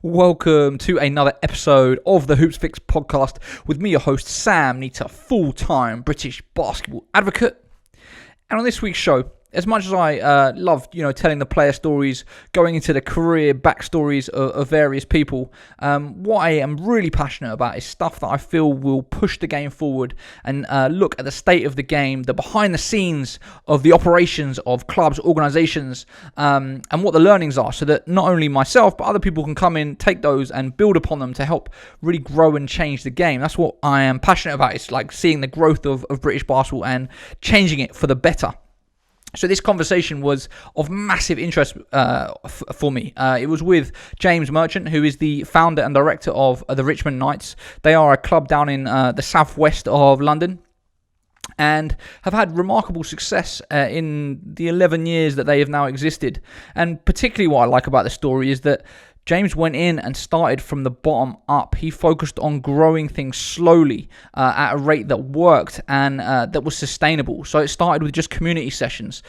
Welcome to another episode of the Hoops Fix podcast with me, your host, Sam Nita, full-time British basketball advocate. And on this week's show, as much as I love, telling the player stories, going into the career backstories of various people, what I am really passionate about is stuff that I feel will push the game forward and look at the state of the game, the behind the scenes of the operations of clubs, organisations, and what the learnings are, so that not only myself, but other people can come in, take those and build upon them to help really grow and change the game. That's what I am passionate about. It's like seeing the growth of British basketball and changing it for the better. So this conversation was of massive interest for me. It was with James Merchant, who is the founder and director of the Richmond Knights. They are a club down in the southwest of London and have had remarkable success in the 11 years that they have now existed. And particularly what I like about the story is that James went in and started from the bottom up. He focused on growing things slowly at a rate that worked and that was sustainable. So it started with just community sessions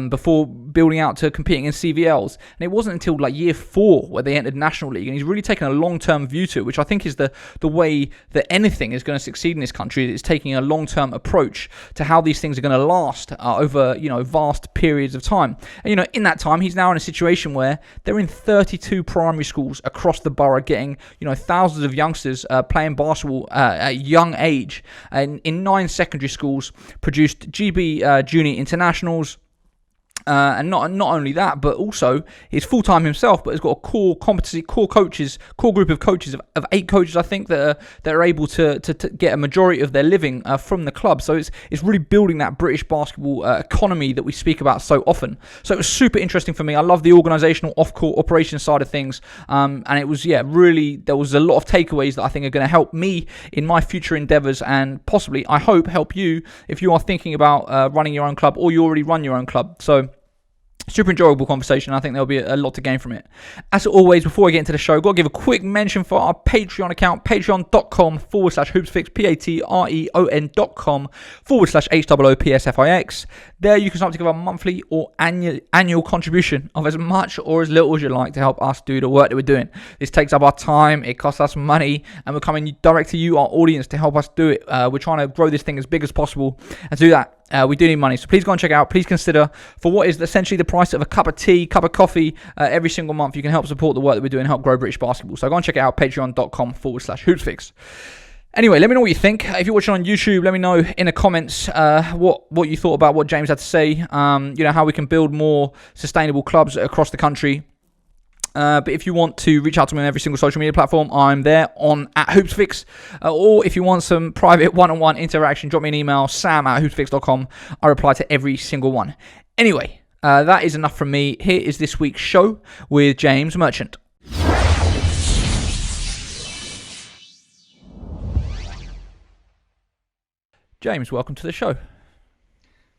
before building out to competing in CVLs. And it wasn't until like year 4 where they entered National League. And he's really taken a long-term view to it, which I think is the way that anything is going to succeed in this country. It's taking a long-term approach to how these things are going to last over vast periods of time. And in that time, he's now in a situation where they're in 32 primary schools across the borough, getting thousands of youngsters playing basketball at a young age, and in 9 secondary schools produced GB junior internationals. And not only that, but also he's full-time himself, but has got a core group of coaches of 8 coaches, I think, that are able to get a majority of their living from the club. So it's really building that British basketball economy that we speak about so often. So it was super interesting for me. I love the organisational off-court operations side of things, and it was really, there was a lot of takeaways that I think are going to help me in my future endeavours, and possibly, I hope, help you if you are thinking about running your own club or you already run your own club. So super enjoyable conversation. I think there'll be a lot to gain from it. As always, before I get into the show, I've got to give a quick mention for our Patreon account, patreon.com/hoopsfix, patreon.com/HOOPSFIX. There you can start to give a monthly or annual contribution of as much or as little as you like to help us do the work that we're doing. This takes up our time, it costs us money, and we're coming direct to you, our audience, to help us do it. We're trying to grow this thing as big as possible, and to do that, we do need money. So please go and check it out. Please consider, for what is essentially the price of a cup of tea, cup of coffee, every single month, you can help support the work that we're doing and help grow British basketball. So go and check it out, patreon.com/hoopsfix. Anyway, let me know what you think. If you're watching on YouTube, let me know in the comments what you thought about what James had to say. How we can build more sustainable clubs across the country. But if you want to reach out to me on every single social media platform, I'm there on @hoopsfix. Or if you want some private one-on-one interaction, drop me an email, sam@hoopsfix.com. I reply to every single one. Anyway, that is enough from me. Here is this week's show with James Merchant. James, welcome to the show.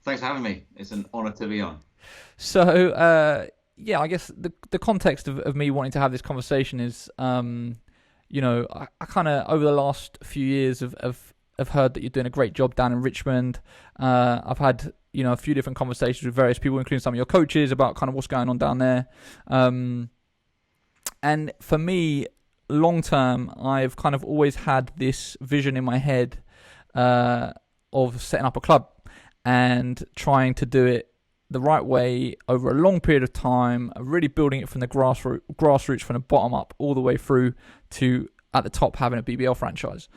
Thanks for having me. It's an honour to be on. So, I guess the context of me wanting to have this conversation is, I kind of, over the last few years, have heard that you're doing a great job down in Richmond. I've had, a few different conversations with various people, including some of your coaches, about kind of what's going on down there. And for me, long term, I've kind of always had this vision in my head of setting up a club and trying to do it the right way over a long period of time, really building it from the grassroots from the bottom up all the way through to at the top having a BBL franchise.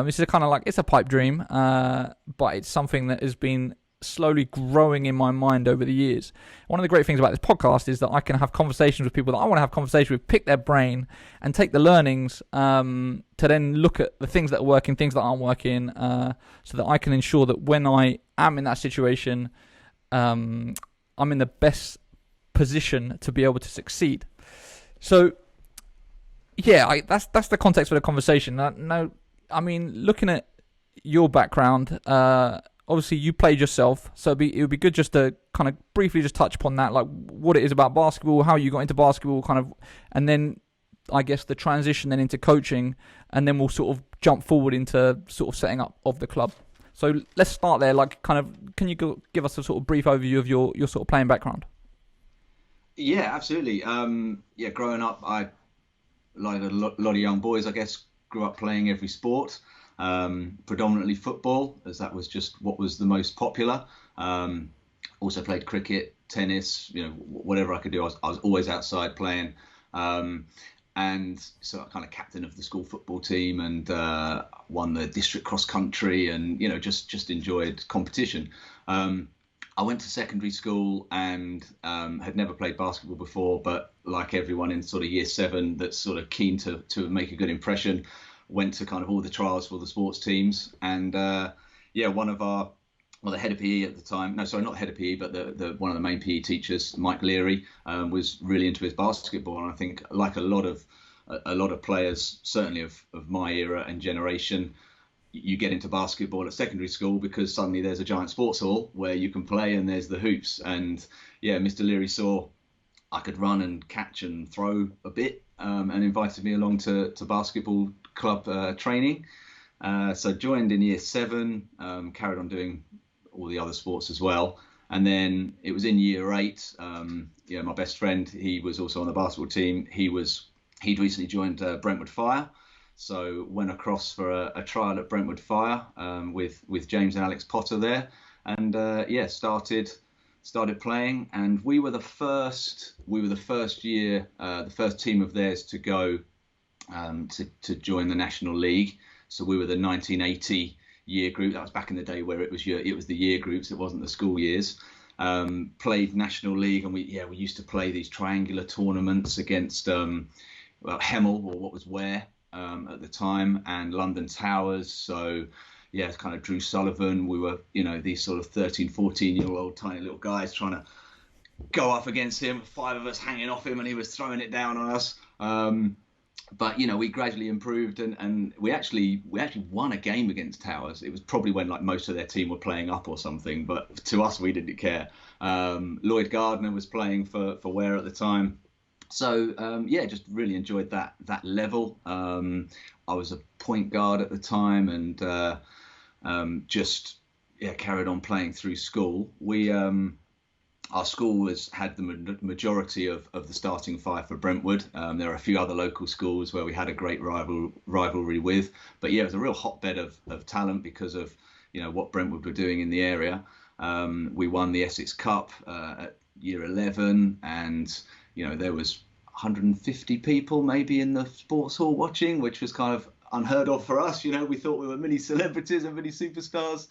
This is kind of like, it's a pipe dream, but it's something that has been slowly growing in my mind over the years. One of the great things about this podcast is that I can have conversations with people that I want to have conversations with, pick their brain and take the learnings to then look at the things that are working, things that aren't working, so that I can ensure that when I am in that situation, I'm in the best position to be able to succeed. So, that's the context for the conversation. Looking at your background, obviously you played yourself, so it would be good just to kind of briefly just touch upon that, like what it is about basketball, how you got into basketball, kind of, and then I guess the transition then into coaching, and then we'll sort of jump forward into sort of setting up of the club. So let's start there. Like, kind of, can you give us a sort of brief overview of your sort of playing background? Yeah, absolutely. Growing up, I like a lot of young boys, I guess, grew up playing every sport, predominantly football, as that was just what was the most popular. Also played cricket, tennis, whatever I could do. I was always outside playing. And so I kind of captain of the school football team and won the district cross country and, just enjoyed competition. I went to secondary school and had never played basketball before, but like everyone in sort of year 7 that's sort of keen to make a good impression, went to kind of all the trials for the sports teams. And the head of PE at the time, no, sorry, not the head of PE, but the one of the main PE teachers, Mike Leary, was really into his basketball. And I think like a lot of players, certainly of my era and generation, you get into basketball at secondary school because suddenly there's a giant sports hall where you can play and there's the hoops. And yeah, Mr. Leary saw I could run and catch and throw a bit, and invited me along to basketball club training. So joined in year 7, carried on doing all the other sports as well. And then it was in year 8, my best friend, he was also on the basketball team. He'd recently joined Brentwood Fire. So went across for a trial at Brentwood Fire with James and Alex Potter there, and started playing. And we were the first year, the first team of theirs to go to join the National League. So we were the 1980 year group. That was back in the day where it was the year groups. It wasn't the school years. Played National League, and we used to play these triangular tournaments against Hemel, or what was Ware at the time, and London Towers. So yeah, it's kind of Drew Sullivan. We were these sort of 13, 14-year-old tiny little guys trying to go up against him. 5 of us hanging off him, and he was throwing it down on us. But we gradually improved, and we actually won a game against Towers. It was probably when like most of their team were playing up or something, but to us we didn't care. Lloyd Gardner was playing for Ware at the time. So just really enjoyed that level. I was a point guard at the time, and carried on playing through school. Our school had the majority of the starting 5 for Brentwood. There are a few other local schools where we had a great rivalry with, but yeah, it was a real hotbed of talent because of what Brentwood were doing in the area. We won the Essex Cup at year 11, and there was 150 people maybe in the sports hall watching, which was kind of unheard of for us. We thought we were mini celebrities and mini superstars.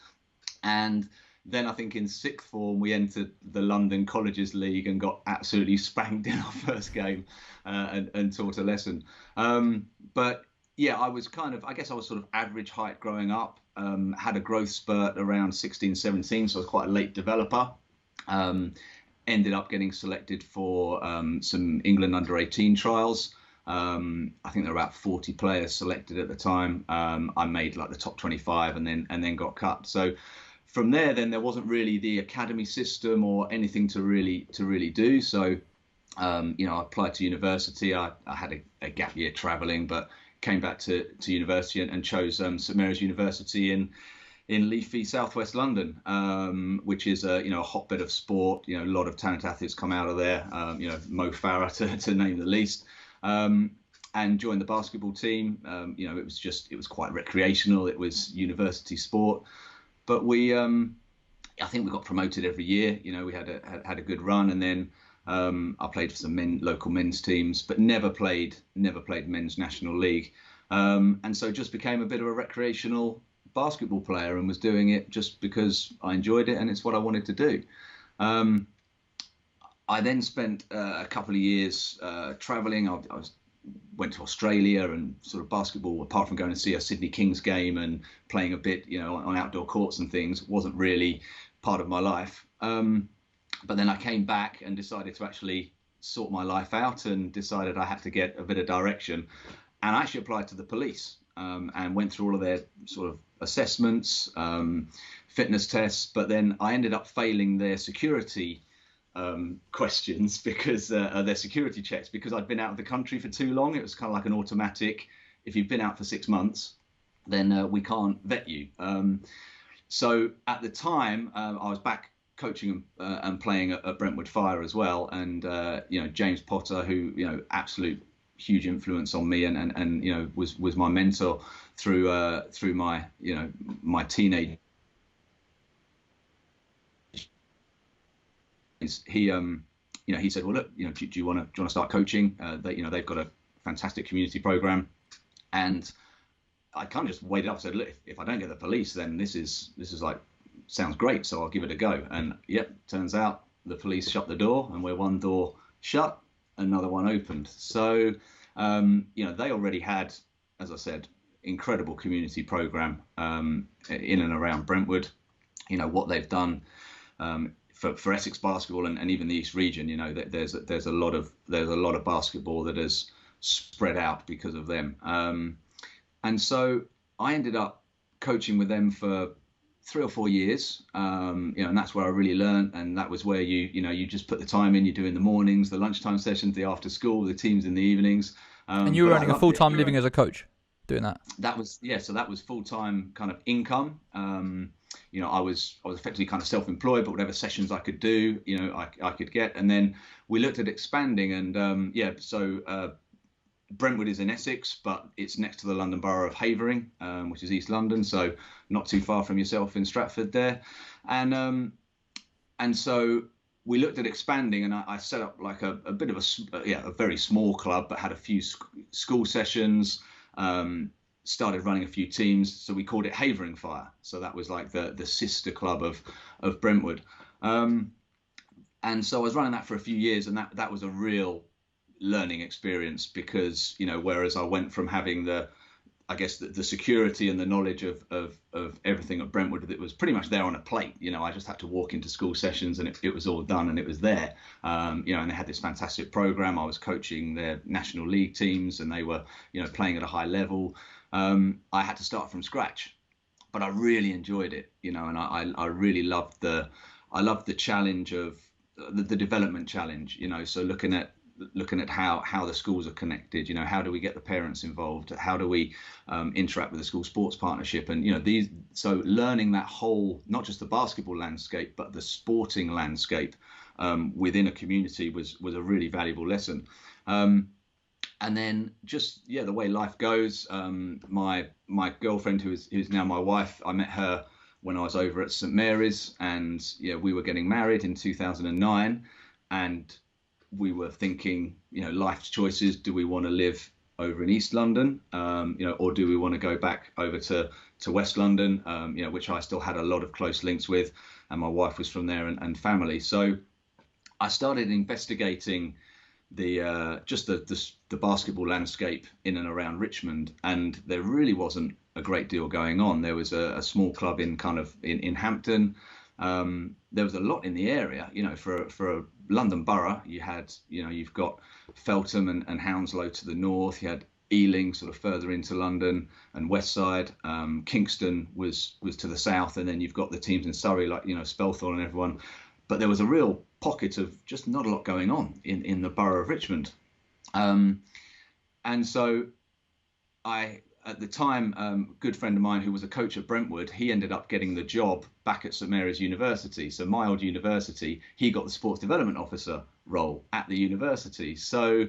And then I think in 6th form we entered the London Colleges League and got absolutely spanked in our first game, and taught a lesson. But yeah, I was sort of average height growing up. Had a growth spurt around 16, 17, so I was quite a late developer. Ended up getting selected for some England under-18 trials. I think there were about 40 players selected at the time. I made like the top 25 and then got cut. So from there, then there wasn't really the academy system or anything to really do. So, I applied to university. I had a gap year travelling, but came back to university and chose St Mary's University in leafy southwest London, which is a hotbed of sport. A lot of talented athletes come out of there. Mo Farah to name the least. And joined the basketball team. It was quite recreational. It was university sport. But I think we got promoted every year. We had a good run, and then I played for some local men's teams, but never played men's national league, and so just became a bit of a recreational basketball player and was doing it just because I enjoyed it and it's what I wanted to do. I then spent a couple of years travelling. I went to Australia, and sort of basketball, apart from going to see a Sydney Kings game and playing a bit, on outdoor courts and things, wasn't really part of my life. But then I came back and decided to actually sort my life out, and decided I had to get a bit of direction. And I actually applied to the police, and went through all of their sort of assessments, fitness tests. But then I ended up failing their security questions because their security checks, because I'd been out of the country for too long. It was kind of like an automatic, if you've been out for 6 months, then we can't vet you. So at the time, I was back coaching and playing at Brentwood Fire as well. And, James Potter, who, absolute huge influence on me, and you know, was my mentor through my, you know, my teenage. He you know, he said, well, look, you know, do you want to start coaching? You know, they've got a fantastic community program. And I kind of just weighed it up and said, look, if I don't get the police, then this is like, sounds great, so I'll give it a go. And yep, turns out the police shut the door, and where one door shut, another one opened. So you know, they already had, as I said, incredible community program in and around Brentwood. You know, what they've done for Essex basketball and even the East region, you know, there's a lot of basketball that has spread out because of them. And so I ended up coaching with them for 3 or 4 years, you know, and that's where I really learned. And that was where you just put the time in. You do in the mornings, the lunchtime sessions, the after school, the teams in the evenings. And you were earning a full-time living as a coach doing that? That was, yeah, so that was full-time kind of income. You know, I was effectively kind of self-employed, but whatever sessions I could do, you know, I could get. And then we looked at expanding, and yeah, so Brentwood is in Essex, but it's next to the London borough of Havering, which is East London, so not too far from yourself in Stratford there. And so we looked at expanding, and I set up like a bit of a very small club, but had a few school sessions. Started running a few teams, so we called it Havering Fire. So that was like the sister club of Brentwood. And so I was running that for a few years, and that was a real learning experience, because, you know, whereas I went from having the security and the knowledge of everything at Brentwood that was pretty much there on a plate. You know, I just had to walk into school sessions and it was all done and it was there. You know, and they had this fantastic program. I was coaching their National League teams and they were, you know, playing at a high level. I had to start from scratch, but I really enjoyed it, you know, and I really loved the challenge of the development challenge, you know, so looking at how the schools are connected, you know, how do we get the parents involved, how do we interact with the school sports partnership, and, you know, so learning that whole, not just the basketball landscape, but the sporting landscape within a community was a really valuable lesson. And then just, yeah, the way life goes, my girlfriend, who's now my wife, I met her when I was over at St Mary's, and yeah, we were getting married in 2009, and we were thinking, you know, life's choices. Do we want to live over in East London, you know, or do we want to go back over to West London, you know, which I still had a lot of close links with, and my wife was from there and family. So I started investigating the basketball landscape in and around Richmond, and there really wasn't a great deal going on. There was a small club in in Hampton. There was a lot in the area, you know, for a London borough. You've got Feltham and Hounslow to the north. You had Ealing sort of further into London and West Side. Kingston was to the south, and then you've got the teams in Surrey, like, you know, Spelthorne and everyone. But there was a real pocket of just not a lot going on in the borough of Richmond. And so at the time, a good friend of mine who was a coach at Brentwood, he ended up getting the job back at St Mary's University. So my old university, he got the sports development officer role at the university. So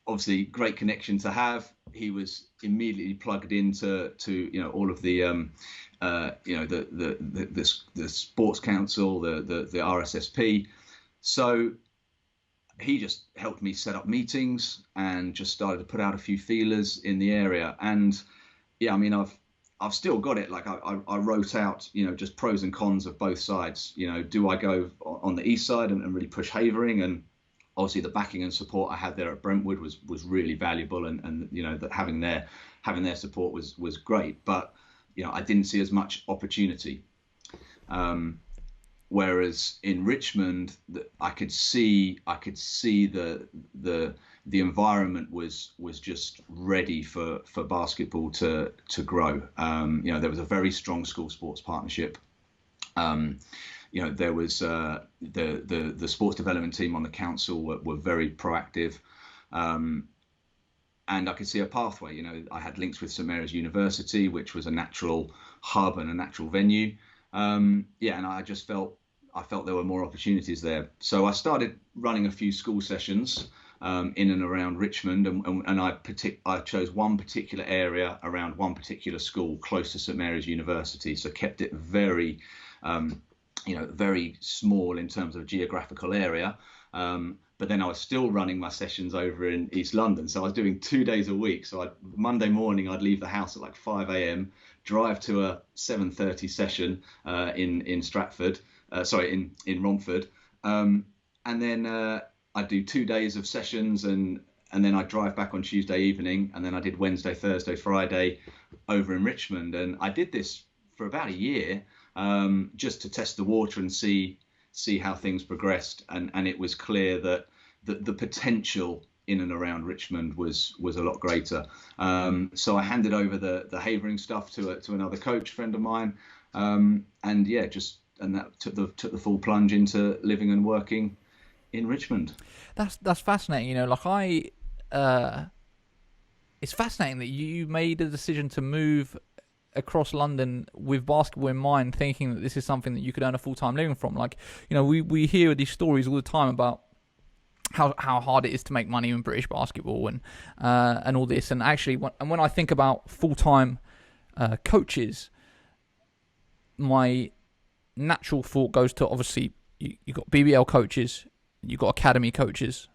obviously great connection to have. He was immediately plugged into you know, all of the you know, the sports council, the RSSP. So he just helped me set up meetings and just started to put out a few feelers in the area. And yeah, I mean, I've still got it. Like I wrote out, you know, just pros and cons of both sides. You know, do I go on the east side and really push Havering? And obviously the backing and support I had there at Brentwood was really valuable, and you know, that having their support was great. But you know, I didn't see as much opportunity. Whereas in Richmond, I could see the environment was just ready for basketball to grow. You know, there was a very strong school sports partnership. You know, there was the sports development team on the council were very proactive. And I could see a pathway. You know, I had links with St Mary's University, which was a natural hub and a natural venue. Yeah, and I felt there were more opportunities there. So I started running a few school sessions, in and around Richmond, and I chose one particular area around one particular school close to St Mary's University, so kept it very, very small in terms of geographical area. But then I was still running my sessions over in East London, so I was doing 2 days a week. So Monday morning I'd leave the house at like 5 a.m, drive to a 7:30 session in Stratford, in Romford, and then I'd do 2 days of sessions, and then I'd drive back on Tuesday evening, and then I did Wednesday, Thursday, Friday over in Richmond, and I did this for about a year, just to test the water and see how things progressed, and it was clear that the potential in and around Richmond was a lot greater. So I handed over the Havering stuff to another coach friend of mine, and that took the full plunge into living and working in Richmond. That's fascinating. It's fascinating that you made a decision to move across London with basketball in mind, thinking that this is something that you could earn a full-time living from. We hear these stories all the time about how hard it is to make money in British basketball and all this. And actually, when I think about full-time coaches, my natural thought goes to, obviously, you got BBL coaches, you got academy coaches,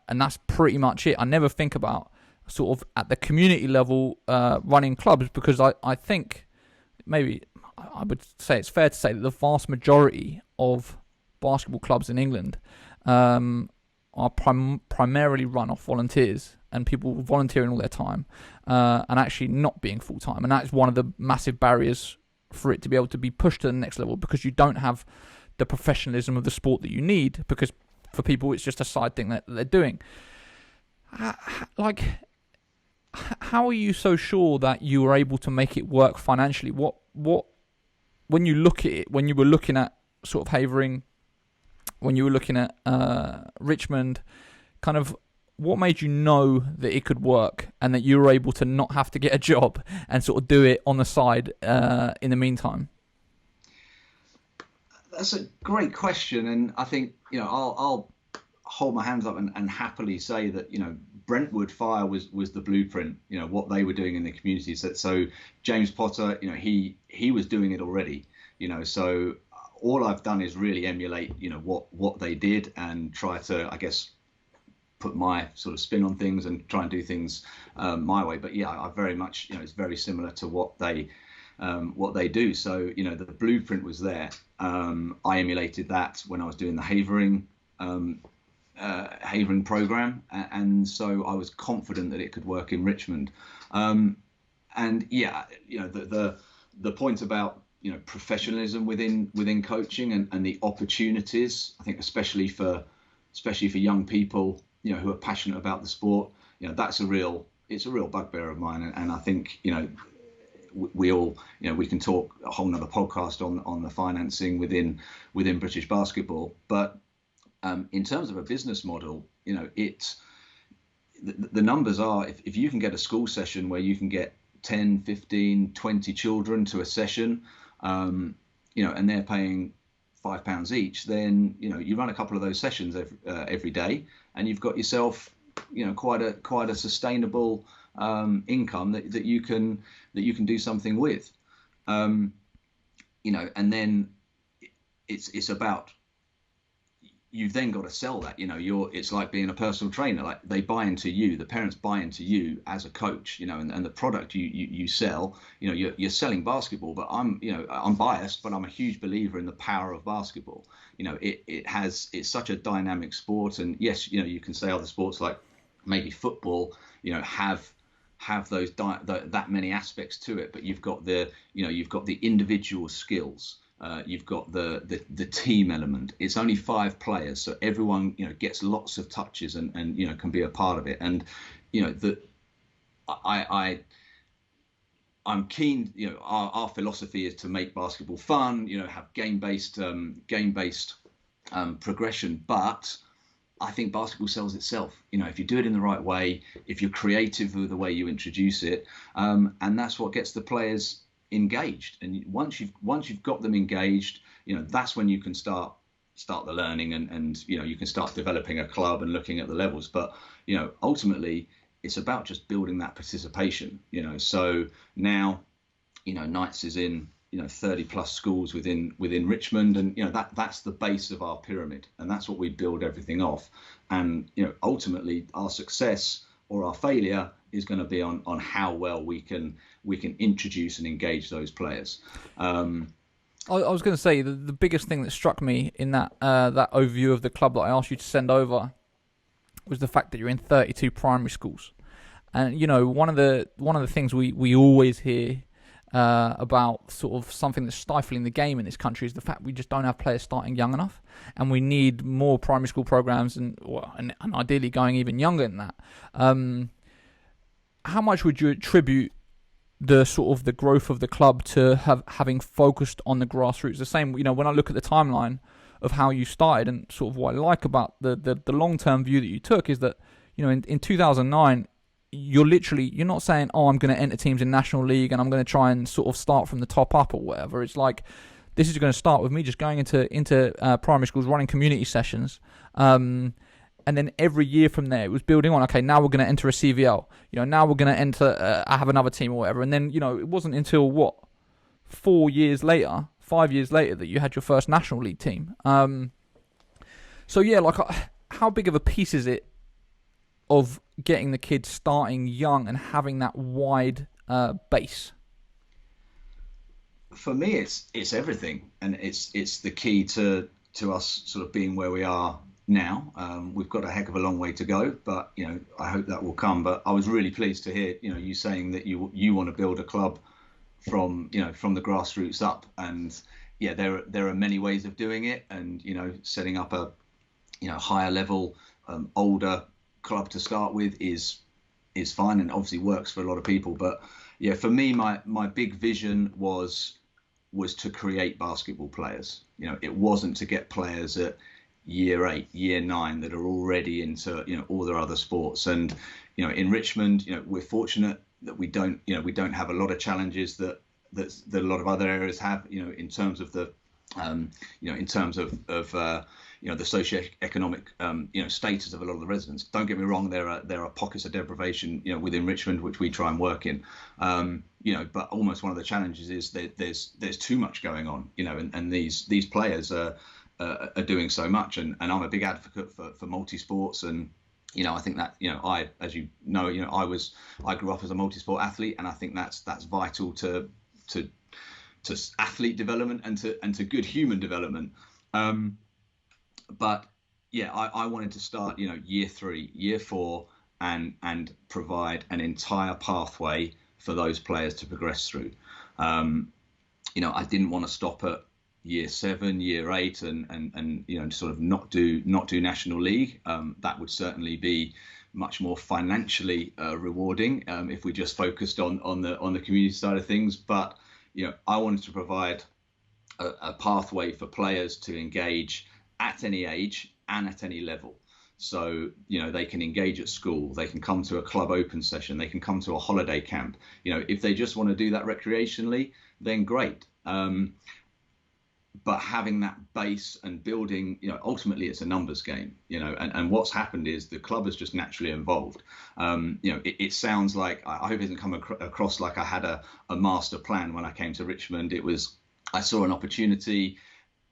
and that's pretty much it. I never think about sort of at the community level running clubs, because I think maybe I would say it's fair to say that the vast majority of basketball clubs in England are primarily run off volunteers and people volunteering all their time and actually not being full-time. And that is one of the massive barriers for it to be able to be pushed to the next level, because you don't have the professionalism of the sport that you need, because for people it's just a side thing that they're doing. How are you so sure that you were able to make it work financially? What when you look at it, when you were looking at sort of Havering, when you were looking at Richmond, kind of what made you know that it could work and that you were able to not have to get a job and sort of do it on the side in the meantime? That's a great question, and I think I'll hold my hands up and happily say that Brentwood Fire was the blueprint. What they were doing in the community. So James Potter, he was doing it already. So all I've done is really emulate what they did and try to, I guess, put my sort of spin on things and try and do things my way. But yeah, I very much it's very similar to what they do. So the blueprint was there. I emulated that when I was doing the Havering program, and so I was confident that it could work in Richmond. And yeah, the point about professionalism within coaching and the opportunities, I think especially for young people who are passionate about the sport, it's a real bugbear of mine, and I think we all we can talk a whole nother podcast on the financing within British basketball, but in terms of a business model, the numbers are, if you can get a school session where you can get 10, 15, 20 children to a session, and they're paying £5 each, then you run a couple of those sessions every day, and you've got yourself quite a sustainable income that you can do something with, and then it's about, you've then got to sell that. It's like being a personal trainer. Like, they buy into you, the parents buy into you as a coach, and the product you sell, you're selling basketball. But I'm biased, but I'm a huge believer in the power of basketball. It's such a dynamic sport, and yes, you can say other sports like maybe football, have those that many aspects to it, but you've got the individual skills. You've got the team element. It's only 5 players, so everyone gets lots of touches and can be a part of it. And I'm keen. Our philosophy is to make basketball fun. Have game-based progression, but I think basketball sells itself. If you do it in the right way, if you're creative with the way you introduce it, and that's what gets the players engaged. And once you've got them engaged, that's when you can start start the learning, and you can start developing a club and looking at the levels. But ultimately, it's about just building that participation. So now, Knights is in 30 plus schools within Richmond, and that's the base of our pyramid, and that's what we build everything off. And ultimately, our success or our failure is going to be on how well we can introduce and engage those players. I was going to say the biggest thing that struck me in that that overview of the club that I asked you to send over was the fact that you're in 32 primary schools, and one of the things we always hear about sort of something that's stifling the game in this country is the fact we just don't have players starting young enough, and we need more primary school programs and ideally going even younger than that. How much would you attribute the sort of the growth of the club to having focused on the grassroots? The same, when I look at the timeline of how you started, and sort of what I like about the long-term view that you took is that, in 2009, you're not saying, oh, I'm going to enter teams in National League and I'm going to try and sort of start from the top up or whatever. It's like, this is going to start with me just going into primary schools, running community sessions, and then every year from there, it was building on. Okay, now we're going to enter a CVL. Now we're going to enter, have another team or whatever. And then, it wasn't until 5 years later that you had your first National League team. So yeah, like, how big of a piece is it of getting the kids starting young and having that wide base? For me, it's everything, and it's the key to us sort of being where we are now. We've got a heck of a long way to go, but I hope that will come. But I was really pleased to hear you saying that you want to build a club from the grassroots up, and there are many ways of doing it, and setting up a higher level older club to start with is fine, and obviously works for a lot of people. But for me, my big vision was to create basketball players. It wasn't to get players at year 8, year 9 that are already into all their other sports. And in Richmond, we're fortunate that we don't have a lot of challenges that a lot of other areas have, in terms of the the socio-economic status of a lot of the residents. Don't get me wrong, there are pockets of deprivation within Richmond which we try and work in, but almost one of the challenges is that there's too much going on, and these players are doing so much, and I'm a big advocate for multi-sports, and I think that I grew up as a multi-sport athlete, and I think that's vital to athlete development and to good human development. But I wanted to start year 3, year 4, and provide an entire pathway for those players to progress through. I didn't want to stop at year 7, year 8, and sort of not do National League. That would certainly be much more financially rewarding if we just focused on the community side of things. But I wanted to provide a pathway for players to engage at any age and at any level. So, they can engage at school, they can come to a club open session, they can come to a holiday camp. If they just want to do that recreationally, then great. But having that base and building, ultimately it's a numbers game, and what's happened is the club has just naturally evolved. It sounds like, I hope it doesn't come across like I had a master plan when I came to Richmond. I saw an opportunity,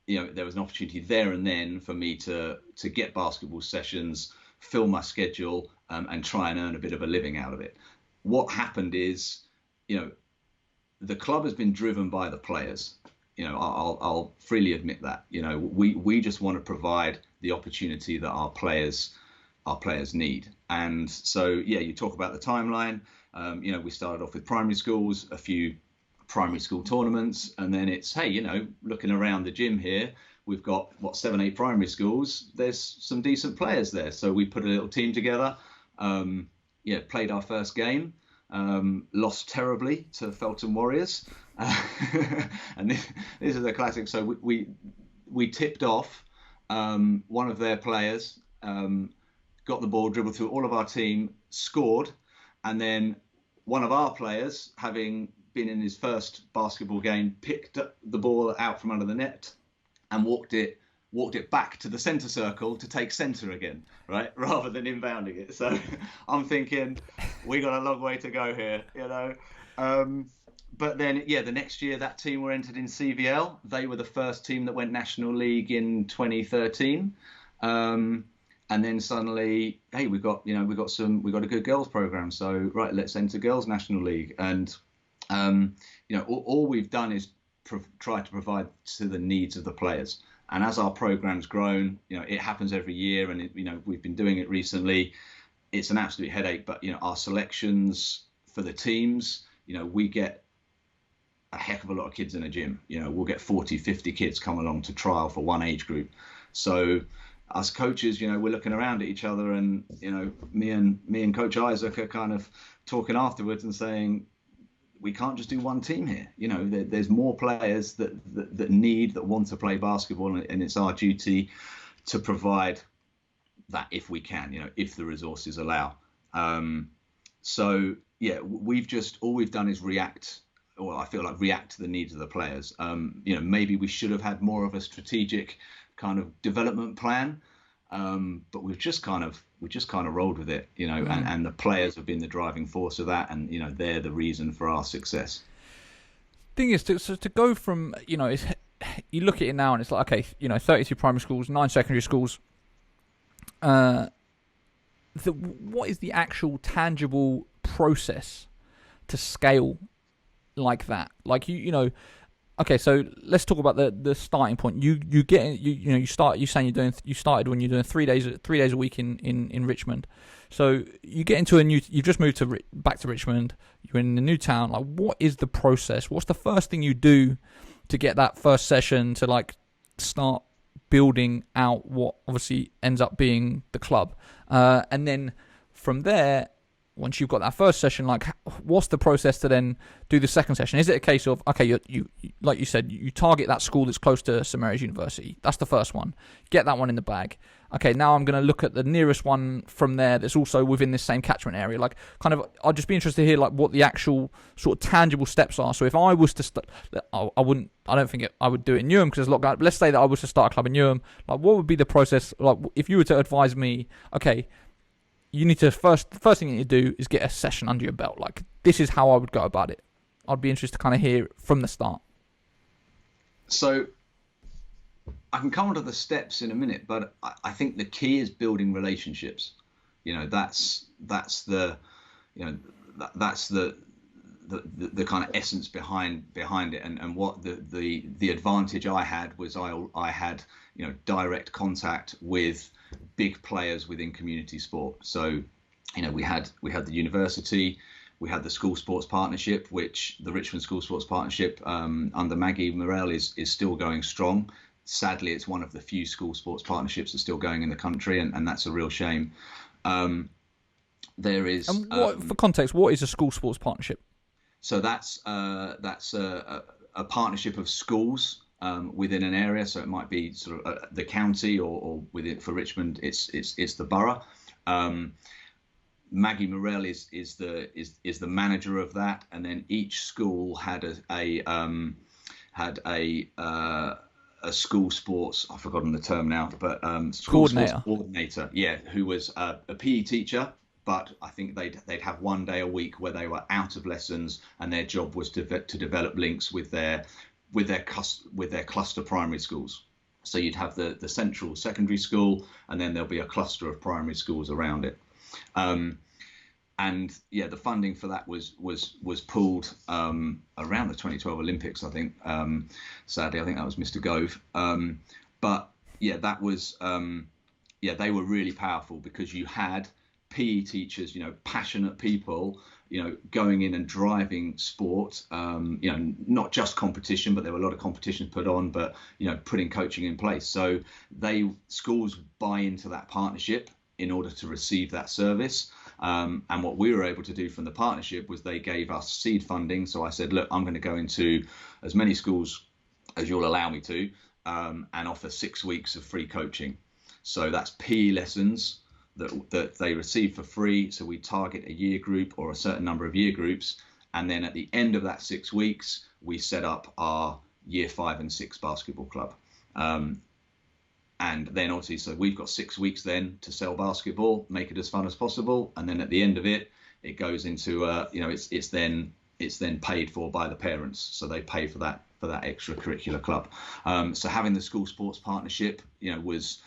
there was an opportunity there and then for me to get basketball sessions, fill my schedule, and try and earn a bit of a living out of it. What happened is, the club has been driven by the players. I'll freely admit that. We just want to provide the opportunity that our players need. And so, you talk about the timeline. We started off with primary schools, a few primary school tournaments, and then it's, hey, looking around the gym here, we've got 7, 8 primary schools. There's some decent players there, so we put a little team together. Played our first game, lost terribly to Felton Warriors, and this is a classic. So we tipped off. One of their players got the ball, dribbled through all of our team, scored, and then one of our players, having been in his first basketball game, picked the ball out from under the net and walked it walked it back to the centre circle to take centre again, right, rather than inbounding it. So I'm thinking we got a long way to go here, you know. But then, the next year that team were entered in CVL. They were the first team that went National League in 2013. And then suddenly, hey, we got a good girls program. So right, let's enter Girls National League. And all we've done is try to provide to the needs of the players. And as our program's grown, it happens every year, and we've been doing it recently. It's an absolute headache, but our selections for the teams, we get a heck of a lot of kids in a gym. We'll get 40, 50 kids come along to trial for one age group. So us coaches, we're looking around at each other, and me and Coach Isaac are kind of talking afterwards and saying, we can't just do one team here. There's more players that want to play basketball, and it's our duty to provide that if we can, if the resources allow. All we've done is react to the needs of the players. Maybe we should have had more of a strategic kind of development plan, but we've just kind of rolled with it, and the players have been the driving force of that, and they're the reason for our success. Thing is, to go from you look at it now and it's like, okay, 32 primary schools, 9 secondary schools. What is the actual tangible process to scale like that? Like okay, so let's talk about the starting point. You started when you're doing 3 days a week in Richmond. So you get into you've just moved back to Richmond. You're in a new town. Like, what is the process? What's the first thing you do to get that first session to like start building out what obviously ends up being the club? And then from there, once you've got that first session, like, what's the process to then do the second session? Is it a case of, okay, you like you said, you target that school that's close to St Mary's University. That's the first one. Get that one in the bag. Okay, now I'm going to look at the nearest one from there that's also within this same catchment area. Like, kind of, I'd just be interested to hear like what the actual sort of tangible steps are. So if I was to I don't think I would do it in Newham because there's a lot going on. But let's say that I was to start a club in Newham. Like, what would be the process? Like, if you were to advise me, okay, you need to the first thing you need to do is get a session under your belt. Like, this is how I would go about it. I'd be interested to kind of hear from the start. So I can come onto the steps in a minute, but I think the key is building relationships. That's the kind of essence behind it. And what the advantage I had was I had direct contact with big players within community sport. So we had the university, we had the school sports partnership, which the Richmond School Sports Partnership under Maggie Morell is still going strong. Sadly, it's one of the few school sports partnerships that's still going in the country, and that's a real shame. There is. And for context, what is a school sports partnership? So that's a partnership of schools within an area. So it might be sort of the county, or within, for Richmond, it's the borough. Maggie Morell is the manager of that, and then each school had a school sports, I've forgotten the term now, but school sports coordinator, who was a PE teacher, but I think they'd have 1 day a week where they were out of lessons, and their job was to develop links with their cluster primary schools. So you'd have the central secondary school, and then there'll be a cluster of primary schools around it. And the funding for that was pulled around the 2012 Olympics, I think. Sadly, I think that was Mr. Gove. But that was they were really powerful because you had PE teachers, passionate people, going in and driving sport. Not just competition, but there were a lot of competitions put on, but putting coaching in place. So schools buy into that partnership in order to receive that service. And what we were able to do from the partnership was they gave us seed funding. So I said, look, I'm going to go into as many schools as you'll allow me to, and offer 6 weeks of free coaching. So that's PE lessons that they receive for free. So we target a year group or a certain number of year groups. And then at the end of that 6 weeks, we set up our year 5 and 6 basketball club. And then obviously, so we've got 6 weeks then to sell basketball, make it as fun as possible, and then at the end of it, it goes into it's then paid for by the parents, so they pay for that extracurricular club. So having the school sports partnership, was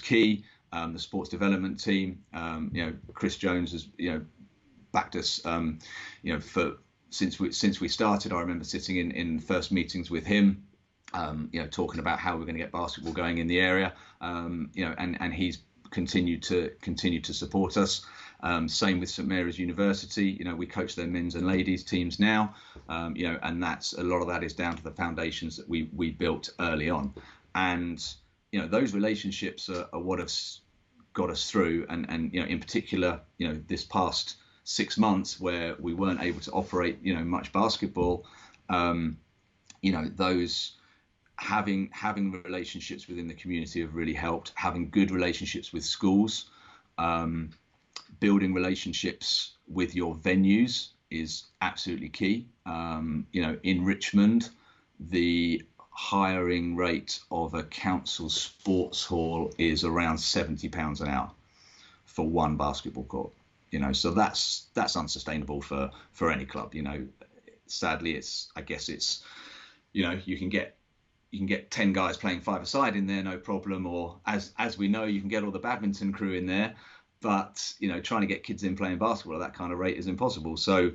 key. The sports development team, Chris Jones has backed us, for since we started. I remember sitting in first meetings with him. Talking about how we're going to get basketball going in the area, and he's continued to support us. Same with St Mary's University. We coach their men's and ladies teams now, and that's a lot of that is down to the foundations that we built early on, and those relationships are what have got us through. And in particular, this past 6 months where we weren't able to operate much basketball, those. Having relationships within the community have really helped. Having good relationships with schools, building relationships with your venues is absolutely key. In Richmond, the hiring rate of a council sports hall is around £70 an hour for one basketball court. So that's unsustainable for any club. Sadly, I guess it's you can get 10 guys playing five-a-side in there, no problem. Or as we know, you can get all the badminton crew in there, but trying to get kids in playing basketball at that kind of rate is impossible. So,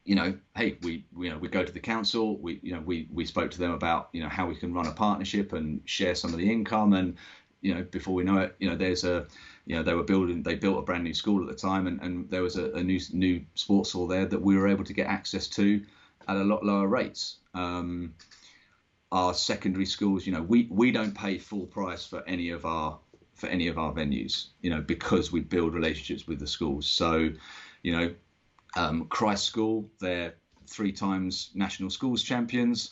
hey, we go to the council. We spoke to them about how we can run a partnership and share some of the income. And before we know it, there's they built a brand new school at the time, and there was a new sports hall there that we were able to get access to at a lot lower rates. Our secondary schools, we don't pay full price for any of our venues, because we build relationships with the schools. So, Christ School, they're 3 times national schools champions,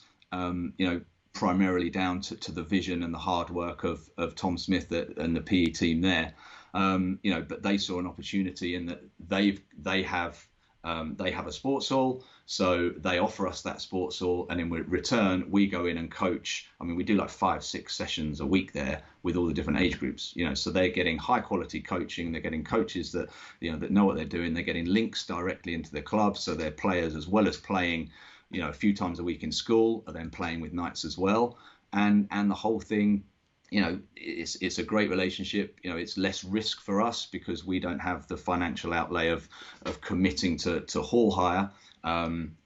primarily down to the vision and the hard work of Tom Smith and the PE team there. But they saw an opportunity in that they have a sports hall, so they offer us that sports hall, and in return we go in and coach. I mean, we do like 5-6 sessions a week there with all the different age groups, so they're getting high quality coaching. They're getting coaches that that know what they're doing. They're getting links directly into the club, so their players, as well as playing a few times a week in school, are then playing with Knights as well, and the whole thing, it's a great relationship. It's less risk for us because we don't have the financial outlay of committing to hall hire,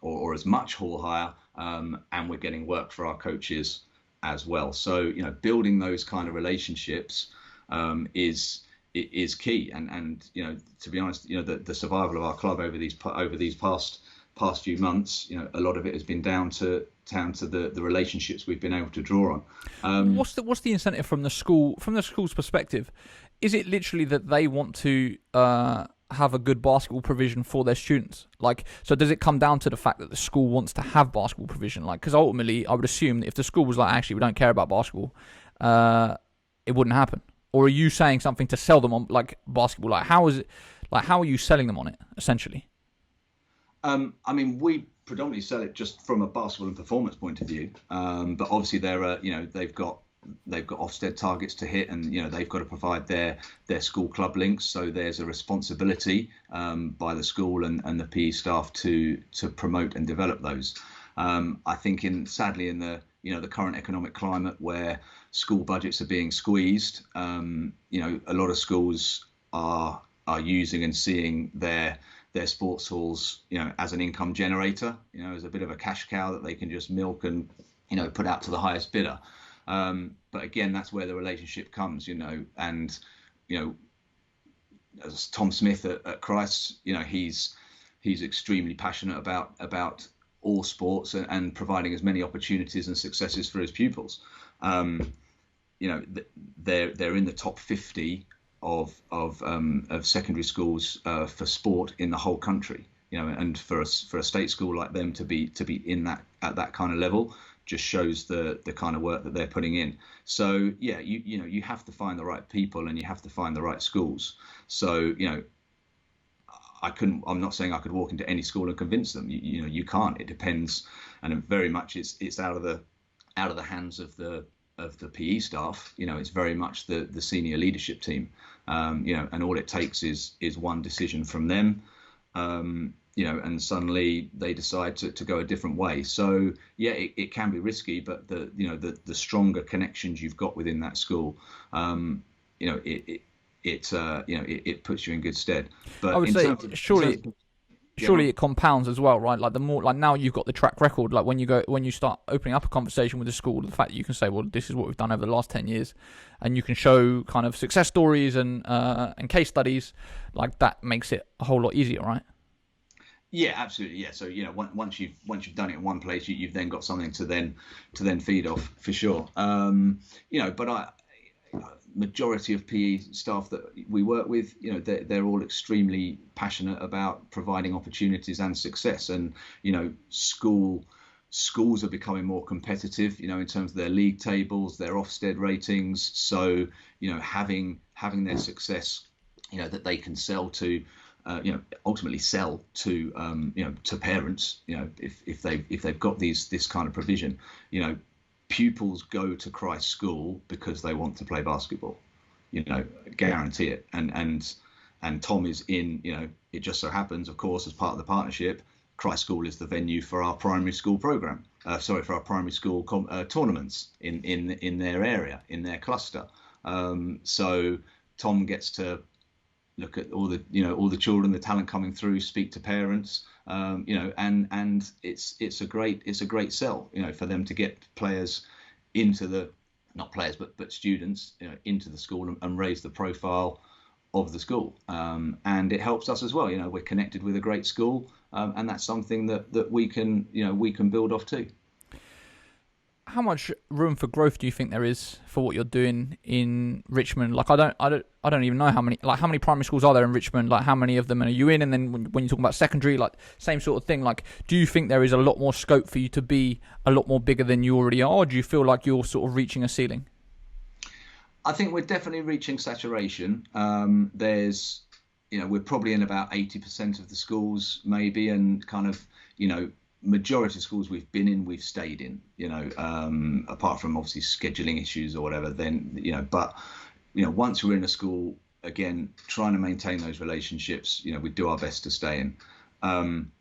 or as much hall hire, and we're getting work for our coaches as well. So building those kind of relationships is key. And to be honest, the survival of our club over these past few months, a lot of it has been down to the relationships we've been able to draw on. What's the incentive from the school's perspective? Is it literally that they want to have a good basketball provision for their students? So does it come down to the fact that the school wants to have basketball provision? Because ultimately, I would assume that if the school was like, actually, we don't care about basketball, it wouldn't happen. Or are you saying something to sell them on basketball? How is it? How are you selling them on it essentially? I mean, we predominantly sell it just from a basketball and performance point of view. But obviously, they've got Ofsted targets to hit, and they've got to provide their school club links. So there's a responsibility by the school and the PE staff to promote and develop those. I think sadly in the current economic climate where school budgets are being squeezed, a lot of schools are using and seeing their sports halls, as an income generator, as a bit of a cash cow that they can just milk and, put out to the highest bidder. But again, that's where the relationship comes, and, as Tom Smith at Christ, he's extremely passionate about all sports and providing as many opportunities and successes for his pupils. They're in the top 50 of secondary schools for sport in the whole country, and for a state school like them to be in that at that kind of level just shows the kind of work that they're putting in. So yeah, you have to find the right people and you have to find the right schools. So I'm not saying I could walk into any school and convince them. You can't. It depends, and very much it's out of the hands of the the PE staff, it's very much the senior leadership team, and all it takes is one decision from them, and suddenly they decide to go a different way. So yeah, it can be risky, but the stronger connections you've got within that school, it puts you in good stead. But I would say surely it compounds as well, right? Like the more, like now you've got the track record. Like when you start opening up a conversation with the school, the fact that you can say, well, this is what we've done over the last 10 years, and you can show kind of success stories and case studies, like that makes it a whole lot easier, right? Yeah, absolutely. Yeah. So once you've done it in one place, you've then got something to then feed off for sure. But majority of PE staff that we work with, they're all extremely passionate about providing opportunities and success. And schools are becoming more competitive, in terms of their league tables, their Ofsted ratings. So having their success, that they can sell to. Ultimately sell to to parents. If they've got this kind of provision, pupils go to Christ School because they want to play basketball. Guarantee it. And Tom is in. It just so happens, of course, as part of the partnership, Christ School is the venue for our primary school program. For our primary school tournaments in their area, in their cluster. So Tom gets to look at all the children, the talent coming through, speak to parents, and it's a great sell, for them to get players into not players but students, into the school and raise the profile of the school, and it helps us as well. We're connected with a great school, and that's something that we can build off too. How much room for growth do you think there is for what you're doing in Richmond? Like, I don't even know how many primary schools are there in Richmond? Like, how many of them are you in? And then when you talk about secondary, like same sort of thing. Like, do you think there is a lot more scope for you to be a lot more bigger than you already are? Or do you feel like you're sort of reaching a ceiling? I think we're definitely reaching saturation. We're probably in about 80% of the schools, maybe, and kind of, majority of schools we've been in, we've stayed in, apart from obviously scheduling issues or whatever, then, but, once we're in a school, again, trying to maintain those relationships, we do our best to stay in, and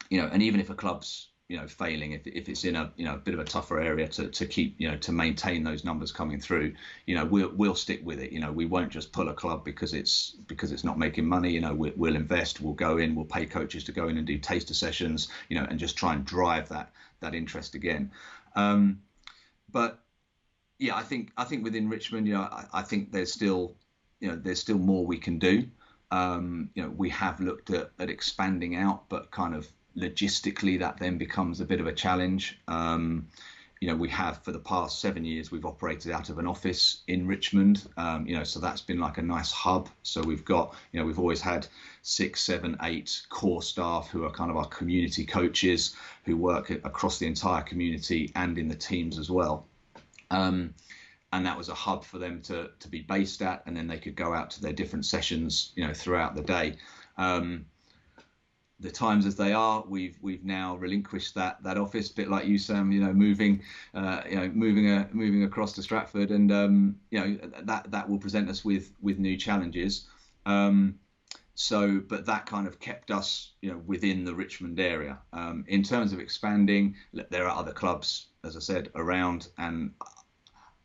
even if a club's, failing, if it's in a, bit of a tougher area to keep, to maintain those numbers coming through, we'll stick with it. We won't just pull a club because it's not making money. We'll invest, we'll go in, we'll pay coaches to go in and do taster sessions, and just try and drive that interest again. But yeah, I think within Richmond, I think there's still more we can do. We have looked at expanding out, but kind of logistically that then becomes a bit of a challenge. We have, for the past 7 years, we've operated out of an office in Richmond, so that's been like a nice hub. So we've got, we've always had 6, 7, 8 core staff who are kind of our community coaches who work across the entire community and in the teams as well. And that was a hub for them to be based at, and then they could go out to their different sessions, throughout the day. The times as they are, we've now relinquished that office, a bit like you, Sam. Moving across to Stratford, and that will present us with new challenges. But that kind of kept us, within the Richmond area. In terms of expanding, there are other clubs, as I said, around, and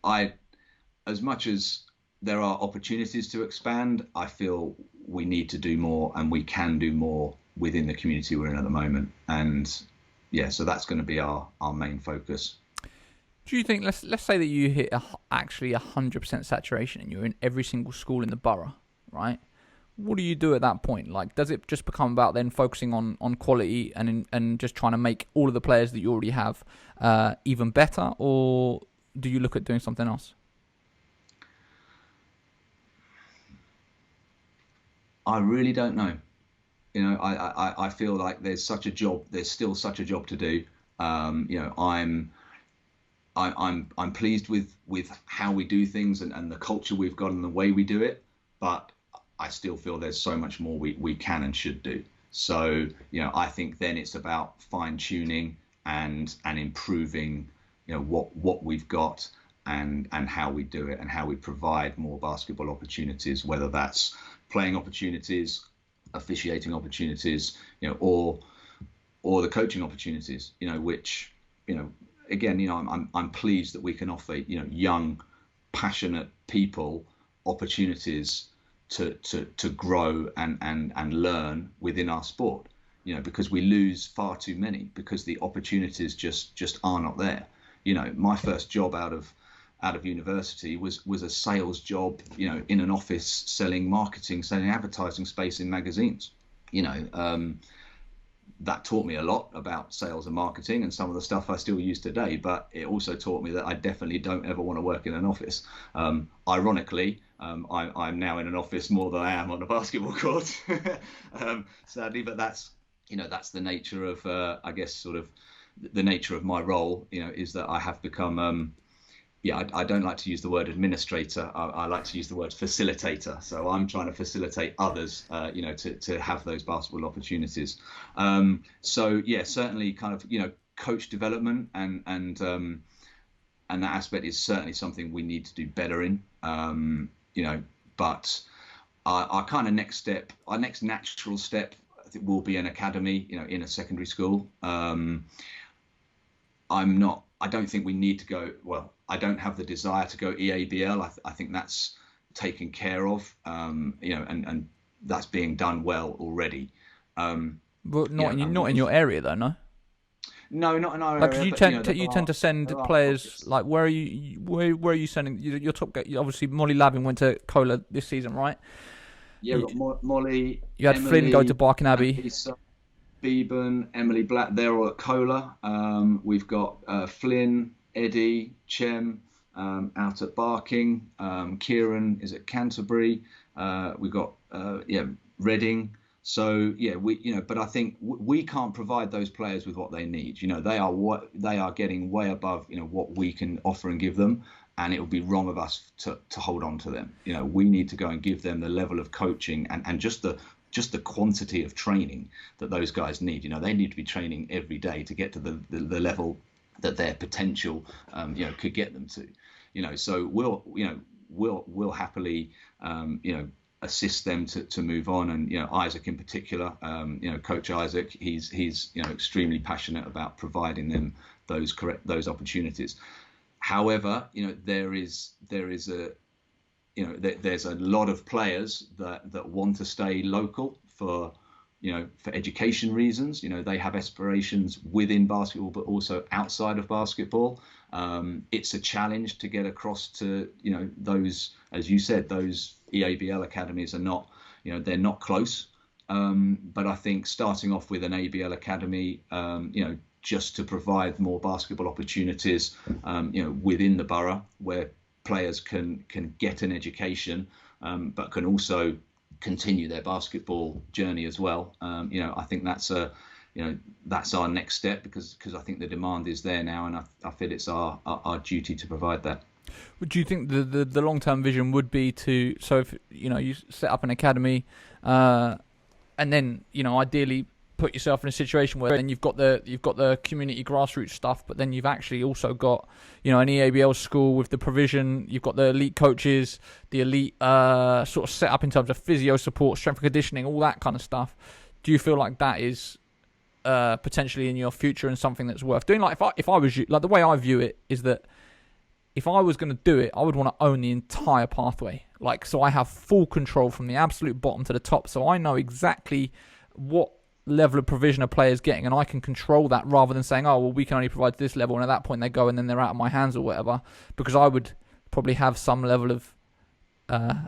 as much as there are opportunities to expand, I feel we need to do more, and we can do more within the community we're in at the moment. And yeah, so that's going to be our main focus. Do you think, let's say that you hit actually 100% saturation and you're in every single school in the borough, right? What do you do at that point? Like, does it just become about then focusing on quality and just trying to make all of the players that you already have even better, or do you look at doing something else? I really don't know. I feel like there's still such a job to do. I'm pleased with how we do things and the culture we've got and the way we do it, but I still feel there's so much more we can and should do. So, I think then it's about fine tuning and improving, what we've got, and how we do it and how we provide more basketball opportunities, whether that's playing opportunities, officiating opportunities, or the coaching opportunities, which, again, I'm pleased that we can offer, young, passionate people opportunities to grow and learn within our sport, because we lose far too many because the opportunities just are not there. My first job out of university was a sales job, in an office selling advertising space in magazines. That taught me a lot about sales and marketing and some of the stuff I still use today, but it also taught me that I definitely don't ever want to work in an office. Ironically, I'm now in an office more than I am on a basketball court, sadly, but that's the nature of, I guess, sort of the nature of my role, is that I have become, I don't like to use the word administrator. I like to use the word facilitator. So I'm trying to facilitate others, to have those basketball opportunities. Certainly kind of, coach development and that aspect is certainly something we need to do better in, but our kind of next natural step, I think, will be an academy, in a secondary school. I don't think we need to go, I don't have the desire to go EABL. I think that's taken care of, and that's being done well already. But not in your area though, no? No, not in our area. You tend to send players, like, where are you sending your top guy? Obviously, Molly Lavin went to Cola this season, right? Yeah, we've got Molly. You had Emily, Flynn go to Barking Abbey. Beeban, Emily Black, they're all at Cola. We've got Flynn, Eddie, Chem out at Barking. Kieran is at Canterbury. We've got Reading. So but I think we can't provide those players with what they need. They are getting way above what we can offer and give them, and it would be wrong of us to hold on to them. We need to go and give them the level of coaching and just the quantity of training that those guys need. They need to be training every day to get to the level that their potential could get them to. So we'll happily assist them to move on. And Isaac in particular, Coach Isaac, he's extremely passionate about providing them those opportunities. However, there's a lot of players that want to stay local for education reasons. They have aspirations within basketball, but also outside of basketball. It's a challenge to get across to, those, as you said, those EABL academies are not, they're not close. But I think starting off with an ABL academy, just to provide more basketball opportunities, within the borough where players can get an education, but can also continue their basketball journey as well. I think that's our next step because I think the demand is there now, and I feel it's our duty to provide that. Do you think the long-term vision would be to, so if you set up an academy, and then ideally put yourself in a situation where then you've got the community grassroots stuff, but then you've actually also got an EABL school with the provision, you've got the elite coaches, the elite sort of set up in terms of physio support, strength and conditioning, all that kind of stuff. Do you feel like that is potentially in your future and something that's worth doing? Like if I was you, like the way I view it is that if I was going to do it, I would want to own the entire pathway. Like, so I have full control from the absolute bottom to the top. So I know exactly what level of provision a player is getting, and I can control that rather than saying, oh, well, we can only provide to this level, and at that point they go and then they're out of my hands or whatever. Because I would probably have some level of,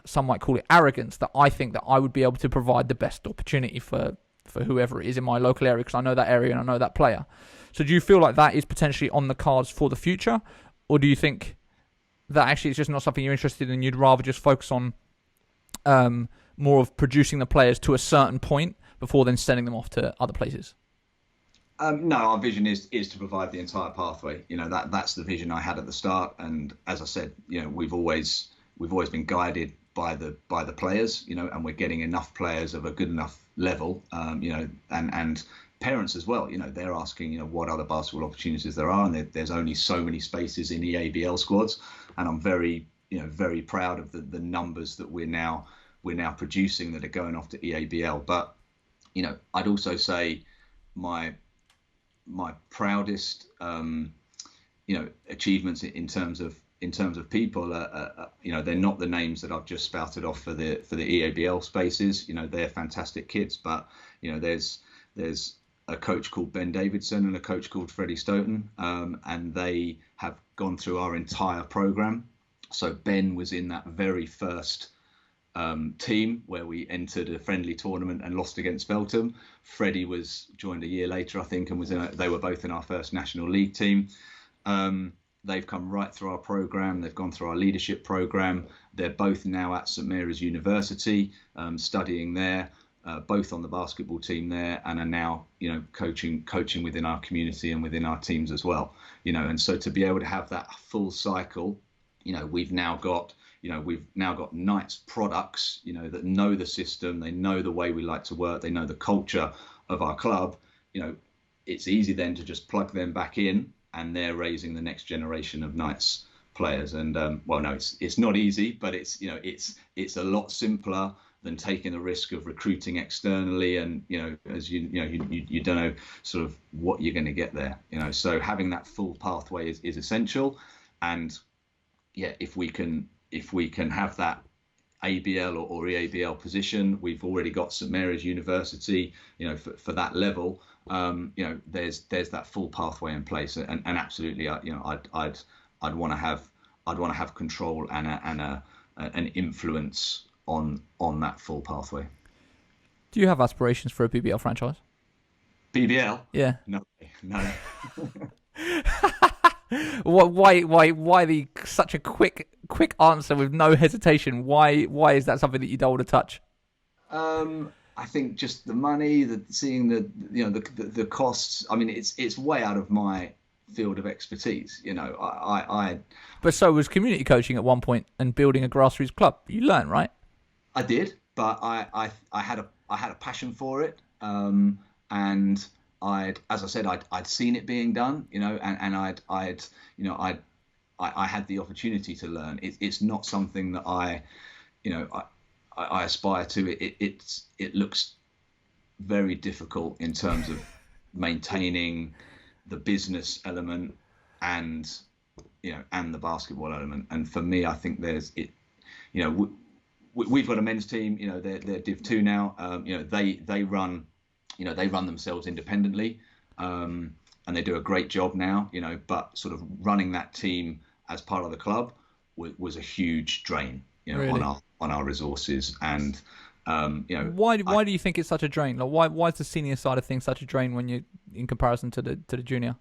some might call it arrogance, that I think that I would be able to provide the best opportunity for whoever it is in my local area, because I know that area and I know that player. So do you feel like that is potentially on the cards for the future? Or do you think that actually it's just not something you're interested in, you'd rather just focus on more of producing the players to a certain point before then sending them off to other places? No, our vision is to provide the entire pathway. That's the vision I had at the start, and as I said, we've always been guided by the players, and we're getting enough players of a good enough level, and parents as well, they're asking, what other basketball opportunities there are, and there's only so many spaces in EABL squads, and I'm very proud of the numbers that we're now producing that are going off to EABL. But I'd also say my proudest achievements in terms of people they're not the names that I've just spouted off for the EABL spaces. They're fantastic kids, but there's a coach called Ben Davidson and a coach called Freddie Stoughton, and they have gone through our entire program. So Ben was in that very first team where we entered a friendly tournament and lost against Feltham. Freddie joined a year later, I think, and they were both in our first National League team. They've come right through our program. They've gone through our leadership program. They're both now at St Mary's University, studying there, both on the basketball team there, and are now, coaching within our community and within our teams as well. And so to be able to have that full cycle, we've now got Knights products, that know the system, they know the way we like to work, they know the culture of our club. It's easy then to just plug them back in, and they're raising the next generation of Knights players. And it's not easy, but it's a lot simpler than taking the risk of recruiting externally, and as you don't know sort of what you're going to get there. So having that full pathway is essential. And if we can have that ABL or EABL position, we've already got St Mary's University, for that level. There's that full pathway in place, and absolutely, I'd want to have control and an influence on that full pathway. Do you have aspirations for a BBL franchise? BBL? Yeah. No. Why such a quick answer with no hesitation? Why is that something that you don't want to touch? I think just the money, seeing the costs. I mean, it's way out of my field of expertise. But so was community coaching at one point and building a grassroots club. You learn, right? I did, but I had a passion for it, and as I said, I'd seen it being done, and I had the opportunity to learn. It's not something that I aspire to. It looks very difficult in terms of maintaining the business element and the basketball element. And for me, I think we've got a men's team. They're Div 2 now. They run themselves independently, and they do a great job now. But sort of running that team as part of the club was a huge drain. Really? on our resources. And why do you think it's such a drain? Like why is the senior side of things such a drain when you in comparison to the junior?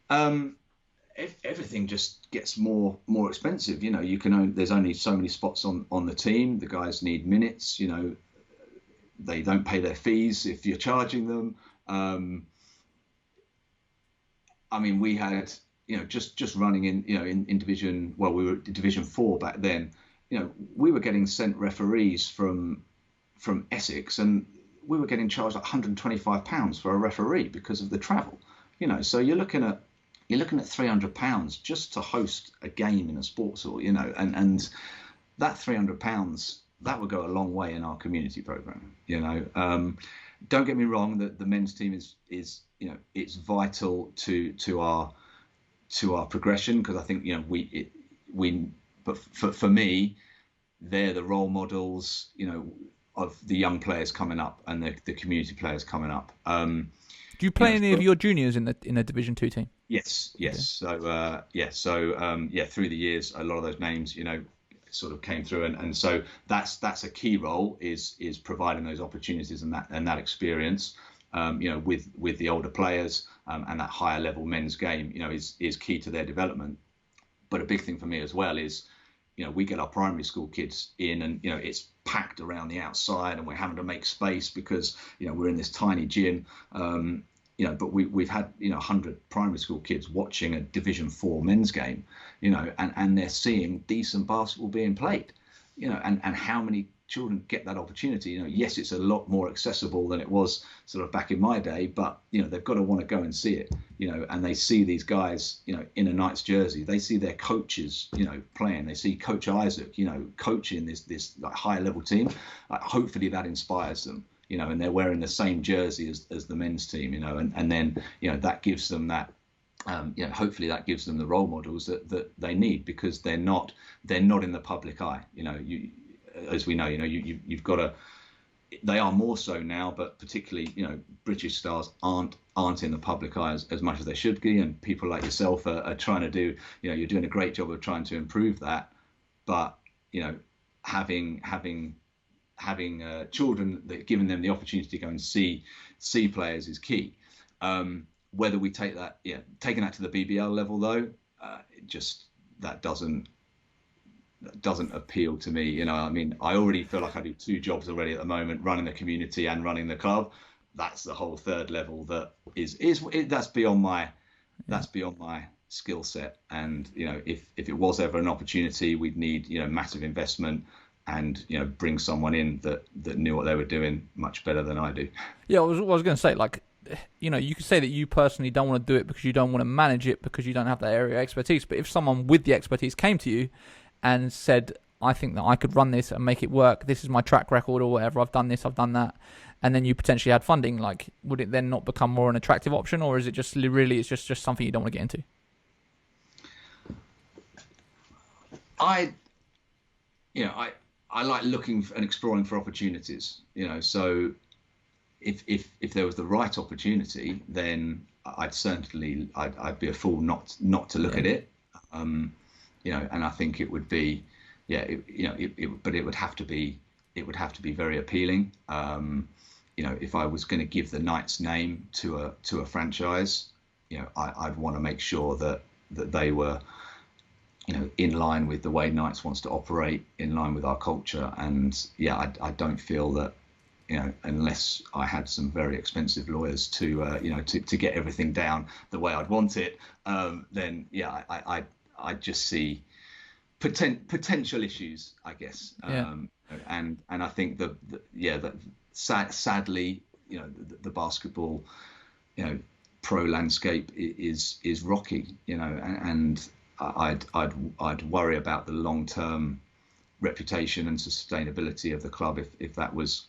Everything just gets more expensive. There's only so many spots on the team. The guys need minutes. They don't pay their fees if you're charging them. I mean, we had just running in division. Well, we were Division 4 back then. We were getting sent referees from Essex, and we were getting charged like £125 for a referee because of the travel. So you're looking at £300 just to host a game in a sports hall. And that £300 that would go a long way in our community program. Don't get me wrong, that the men's team is it's vital to our progression, because I think but for me, they're the role models of the young players coming up and the community players coming up. Do you play any of your juniors in the Division 2 team? Yes. Okay. So through the years, a lot of those names sort of came through, and so that's a key role, is providing those opportunities and that experience with the older players, and that higher level men's game is key to their development. But a big thing for me as well is we get our primary school kids in, and it's packed around the outside, and we're having to make space because we're in this tiny gym. But we've had 100 primary school kids watching a Division 4 men's game, and they're seeing decent basketball being played, and how many children get that opportunity. Yes, it's a lot more accessible than it was sort of back in my day, but they've got to want to go and see it. And they see these guys, in a Knights jersey. They see their coaches, playing. They see Coach Isaac, coaching this like higher level team. Hopefully that inspires them. And they're wearing the same jersey as the men's team. And then that gives them that. Hopefully that gives them the role models that they need, because they're not in the public eye. As we know, you've got to. They are more so now, but particularly British stars aren't in the public eye as much as they should be, and people like yourself are trying to do. You're doing a great job of trying to improve that, but having children, that giving them the opportunity to go and see players is key. Whether we take that, taking that to the BBL level though, that doesn't appeal to me. I already feel like I do two jobs already at the moment, running the community and running the club. That's the whole third level that that's beyond my skill set. And if it was ever an opportunity, we'd need massive investment and bring someone in that knew what they were doing much better than I do. Yeah, I was going to say, like, you could say that you personally don't want to do it because you don't want to manage it because you don't have that area of expertise. But if someone with the expertise came to you and said, I think that I could run this and make it work, this is my track record or whatever, I've done this, I've done that, and then you potentially had funding, like, would it then not become more an attractive option, or is it just really, it's just something you don't want to get into? I like looking and exploring for opportunities, so if there was the right opportunity, then I'd be a fool not to look at it. And I think it would be, but it would have to be very appealing. If I was going to give the Knights name to a franchise, I'd want to make sure that they were, in line with the way Knights wants to operate, in line with our culture. And I don't feel that, unless I had some very expensive lawyers to get everything down the way I'd want it, then I just see potential issues, I guess. And I think that sadly, the basketball, pro landscape is rocky, and I'd worry about the long-term reputation and sustainability of the club if that was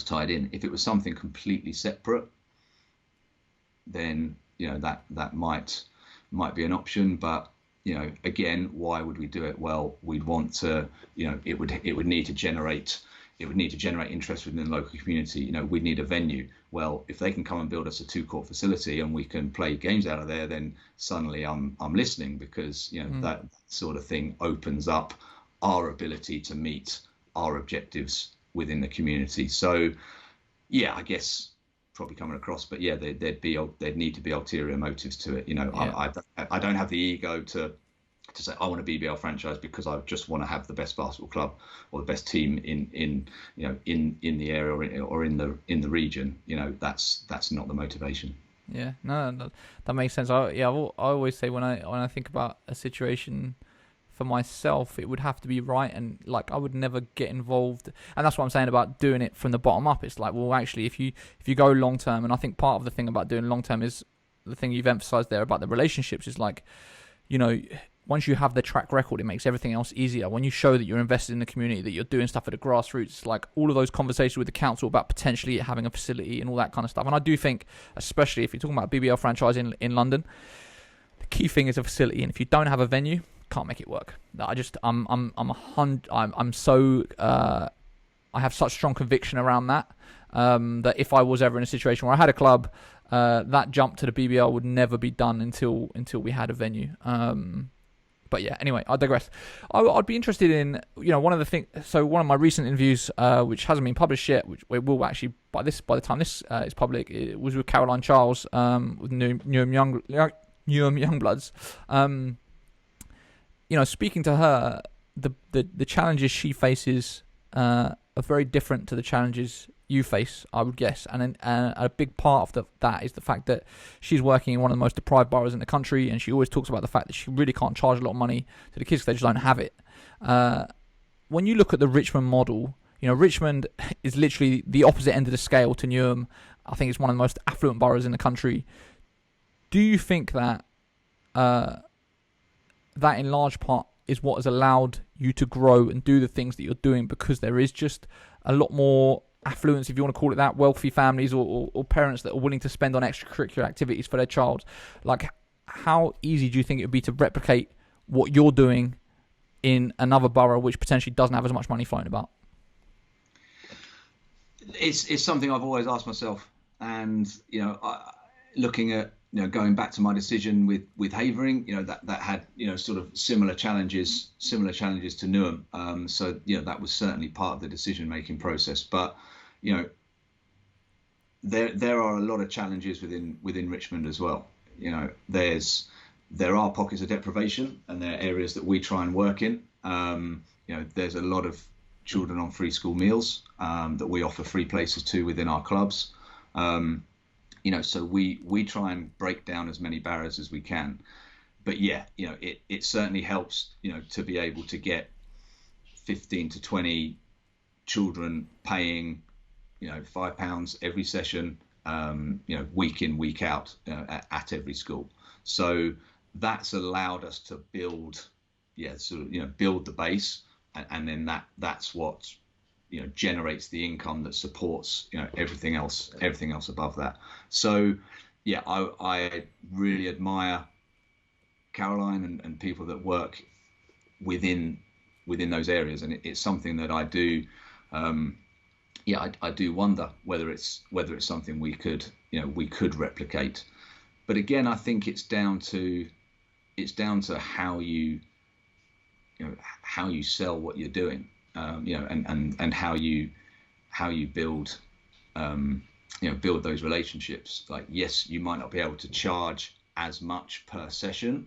tied in. If it was something completely separate, then that might be an option. But again, why would we do it? Well, we'd want to, it would need to generate interest within the local community. We'd need a venue. Well, if they can come and build us a 2-court facility and we can play games out of there, then suddenly I'm listening, because that sort of thing opens up our ability to meet our objectives within the community. So I guess probably coming across, but there'd need to be ulterior motives to it. I don't have the ego to say I want a BBL franchise because I just want to have the best basketball club or the best team in the area or in the region. That's not the motivation. Yeah, no, that makes sense. I always say when I think about a situation for myself, it would have to be right, and like I would never get involved. And that's what I'm saying about doing it from the bottom up. It's like, well, actually, if you go long term, and I think part of the thing about doing long term is the thing you've emphasized there about the relationships is like, once you have the track record, it makes everything else easier. When you show that you're invested in the community, that you're doing stuff at the grassroots, like all of those conversations with the council about potentially having a facility and all that kind of stuff. And I do think, especially if you're talking about BBL franchise in London, the key thing is a facility. And if you don't have a venue, can't make it work. I have such strong conviction around that, that if I was ever in a situation where I had a club, that jump to the BBL would never be done until we had a venue. But yeah, anyway, I digress. I'd be interested in, one of the things. So one of my recent interviews, which hasn't been published yet, which we will actually by the time this is public, it was with Caroline Charles, with Newham Youngbloods. Speaking to her, the challenges she faces are very different to the challenges you face, I would guess, and a big part of that is the fact that she's working in one of the most deprived boroughs in the country, and she always talks about the fact that she really can't charge a lot of money to the kids because they just don't have it. When you look at the Richmond model, Richmond is literally the opposite end of the scale to Newham. I think it's one of the most affluent boroughs in the country. Do you think that that in large part is what has allowed you to grow and do the things that you're doing, because there is just a lot more affluence, if you want to call it that, wealthy families or parents that are willing to spend on extracurricular activities for their child? Like, how easy do you think it would be to replicate what you're doing in another borough which potentially doesn't have as much money floating about? It's something I've always asked myself, and looking at going back to my decision with Havering, that had sort of similar challenges to Newham. So that was certainly part of the decision making process. But there are a lot of challenges within Richmond as well. There are pockets of deprivation, and there are areas that we try and work in. There's a lot of children on free school meals that we offer free places to within our clubs. So we try and break down as many barriers as we can. But it certainly helps, to be able to get 15 to 20 children paying, £5 every session, week in, week out at every school. So that's allowed us to build the base, and then that's what generates the income that supports everything else above that. So I really admire Caroline and people that work within those areas, and it's something that I do. I do wonder whether it's something we could replicate. But again, I think it's down to how you sell what you're doing, and how you build build those relationships. Like, yes, you might not be able to charge as much per session,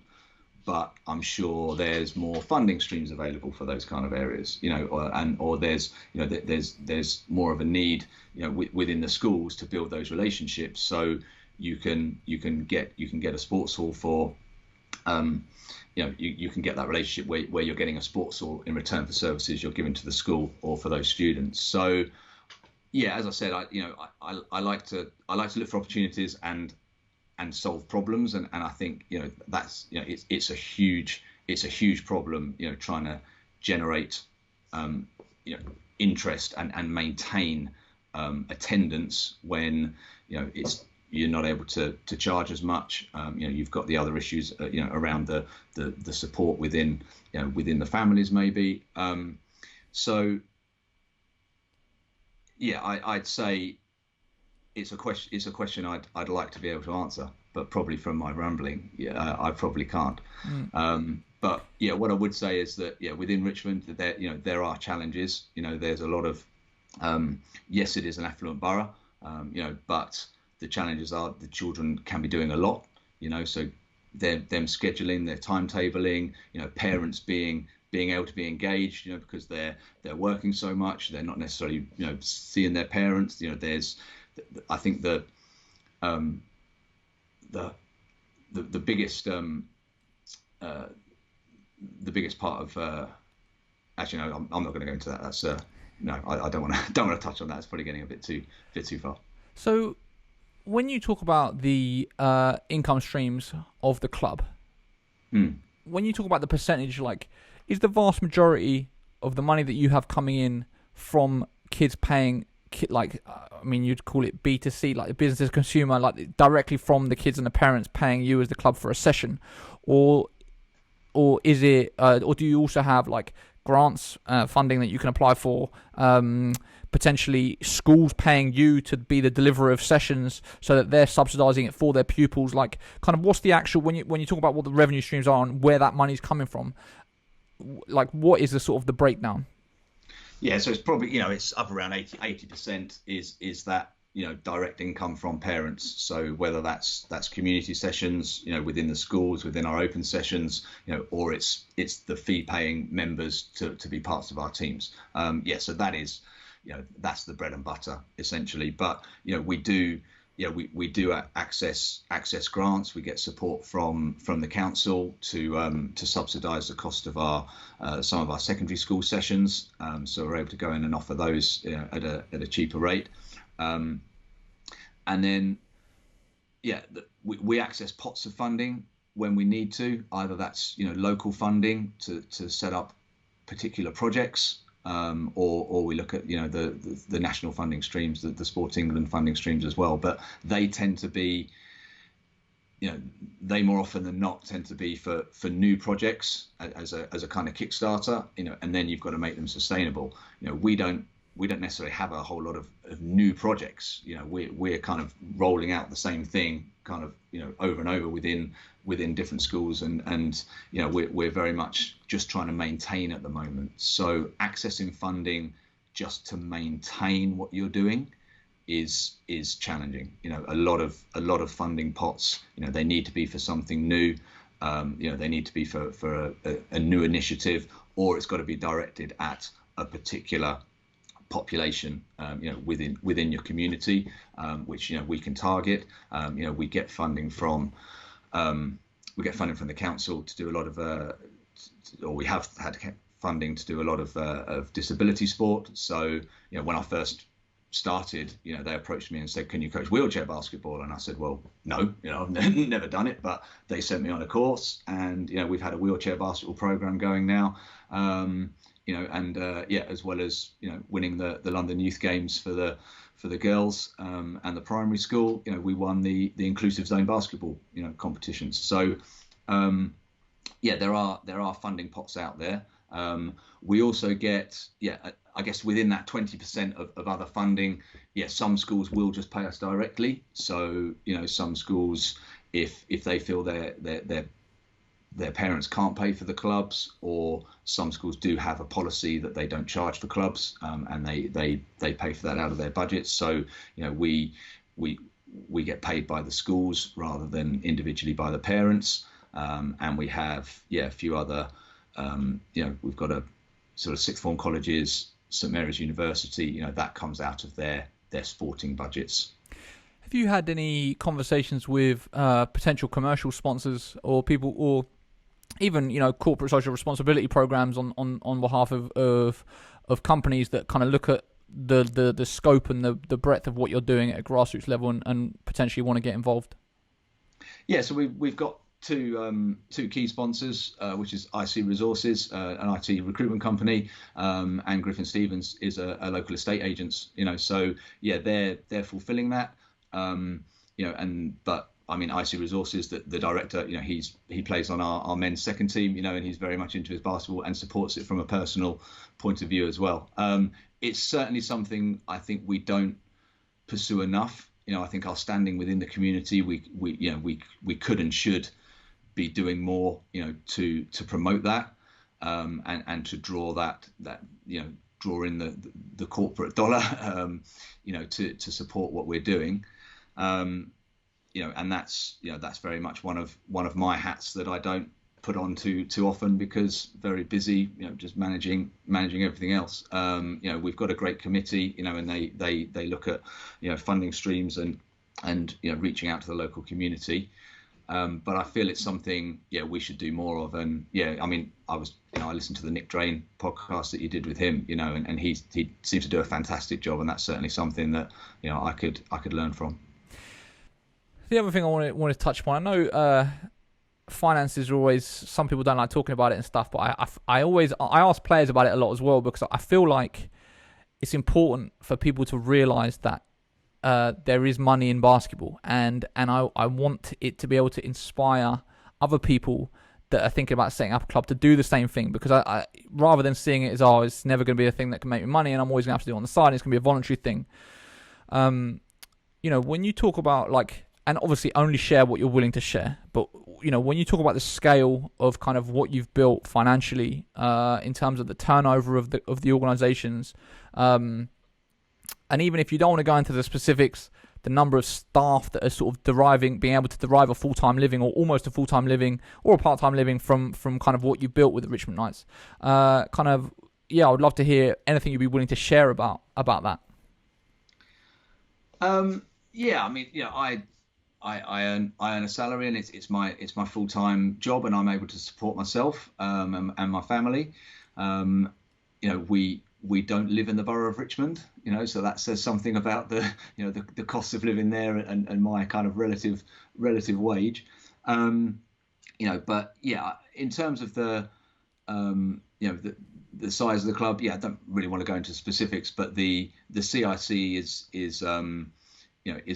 but I'm sure there's more funding streams available for those kind of areas, or there's more of a need, within the schools to build those relationships. So you can get a sports hall for, you can get that relationship where you're getting a sports hall in return for services you're giving to the school or for those students. So as I said, I like to look for opportunities and solve problems, and I think that's it's a huge problem, trying to generate interest and maintain attendance when you're not able to charge as much. You've got the other issues around the support within the families maybe. I'd say it's a question I'd like to be able to answer, but probably from my rambling, I probably can't. But what I would say is that within Richmond, there are challenges. There's a lot of yes, it is an affluent borough, but the challenges are the children can be doing a lot. So them scheduling, their timetabling, parents being able to be engaged, because they're working so much, they're not necessarily seeing their parents. I think the biggest part of actually no, I'm not going to go into that. That's no, I don't want to touch on that. It's probably getting a bit too far. So when you talk about the income streams of the club, when you talk about the percentage, like, is the vast majority of the money that you have coming in from kids paying, you'd call it B2C, like business to consumer, like directly from the kids and the parents paying you as the club for a session, or is it, or do you also have like grants, funding that you can apply for, potentially schools paying you to be the deliverer of sessions so that they're subsidising it for their pupils? Like, kind of what's the actual, when you talk about what the revenue streams are and where that money's coming from, like what is the sort of the breakdown? So it's probably, it's up around 80% is that, direct income from parents. So whether that's community sessions, within the schools, within our open sessions, or it's the fee paying members to be parts of our teams. So that is, that's the bread and butter essentially. But, we do we do access grants. We get support from the council to subsidise the cost of our some of our secondary school sessions. So we're able to go in and offer those at a cheaper rate. And then we access pots of funding when we need to. Either that's local funding to set up particular projects. Or we look at the national funding streams, the Sport England funding streams as well, but they tend to be they more often than not tend to be for new projects as a kind of Kickstarter, and then you've got to make them sustainable. We don't necessarily have a whole lot of new projects. We're kind of rolling out the same thing kind of over and over within different schools, and we're very much just trying to maintain at the moment. So accessing funding just to maintain what you're doing is challenging. A lot of funding pots, they need to be for something new. They need to be for a new initiative, or it's got to be directed at a particular population within your community, which we can target. We get funding from the council to do a lot of or we have had funding to do a lot of disability sport. So when I first started, they approached me and said, can you coach wheelchair basketball? And I said, well, no, I've never done it, but they sent me on a course, and we've had a wheelchair basketball program going now. As well as winning the London Youth Games for the girls and the primary school, we won the inclusive zone basketball competitions. So there are funding pots out there. We also get I guess within that 20% of other funding, some schools will just pay us directly. So some schools, if they feel their parents can't pay for the clubs, or some schools do have a policy that they don't charge for clubs, and they pay for that out of their budgets. So we get paid by the schools rather than individually by the parents, and we have a few other we've got a sort of sixth form colleges, St Mary's University, that comes out of their sporting budgets. Have you had any conversations with potential commercial sponsors or people, or even corporate social responsibility programs on behalf of companies that kind of look at the scope and the breadth of what you're doing at a grassroots level and potentially want to get involved? Yeah, so we've got two key sponsors, which is IC Resources, an IT recruitment company, and Griffin Stevens is a local estate agents. So they're fulfilling that. But I mean, IC Resources, the director, he plays on our men's second team, and he's very much into his basketball and supports it from a personal point of view as well. It's certainly something I think we don't pursue enough. I think our standing within the community, we could and should be doing more, to promote that, and to draw draw in the corporate dollar, to support what we're doing. And that's very much one of my hats that I don't put on too often, because very busy, just managing everything else. We've got a great committee, and they look at funding streams and reaching out to the local community. But I feel it's something we should do more of. And I mean, I listened to the Nick Drain podcast that you did with him, and he seems to do a fantastic job, and that's certainly something that I could learn from. The other thing I want to touch upon, I know finances are always, some people don't like talking about it and stuff, but I ask players about it a lot as well, because I feel like it's important for people to realise that there is money in basketball, and I want it to be able to inspire other people that are thinking about setting up a club to do the same thing, because I rather than seeing it as, it's never going to be a thing that can make me money and I'm always going to have to do it on the side, it's going to be a voluntary thing. When you talk about and obviously only share what you're willing to share, but when you talk about the scale of kind of what you've built financially, in terms of the turnover of the organizations, and even if you don't want to go into the specifics, the number of staff that are sort of being able to derive a full-time living or almost a full-time living or a part-time living from kind of what you built with the Richmond Knights, I would love to hear anything you'd be willing to share about that. Yeah, I mean, I earn a salary, and it's my full-time job, and I'm able to support myself and my family. Um, we don't live in the borough of Richmond, so that says something about the cost of living there, and my kind of relative wage. But yeah, in terms of the size of the club, yeah, I don't really want to go into specifics, but the CIC is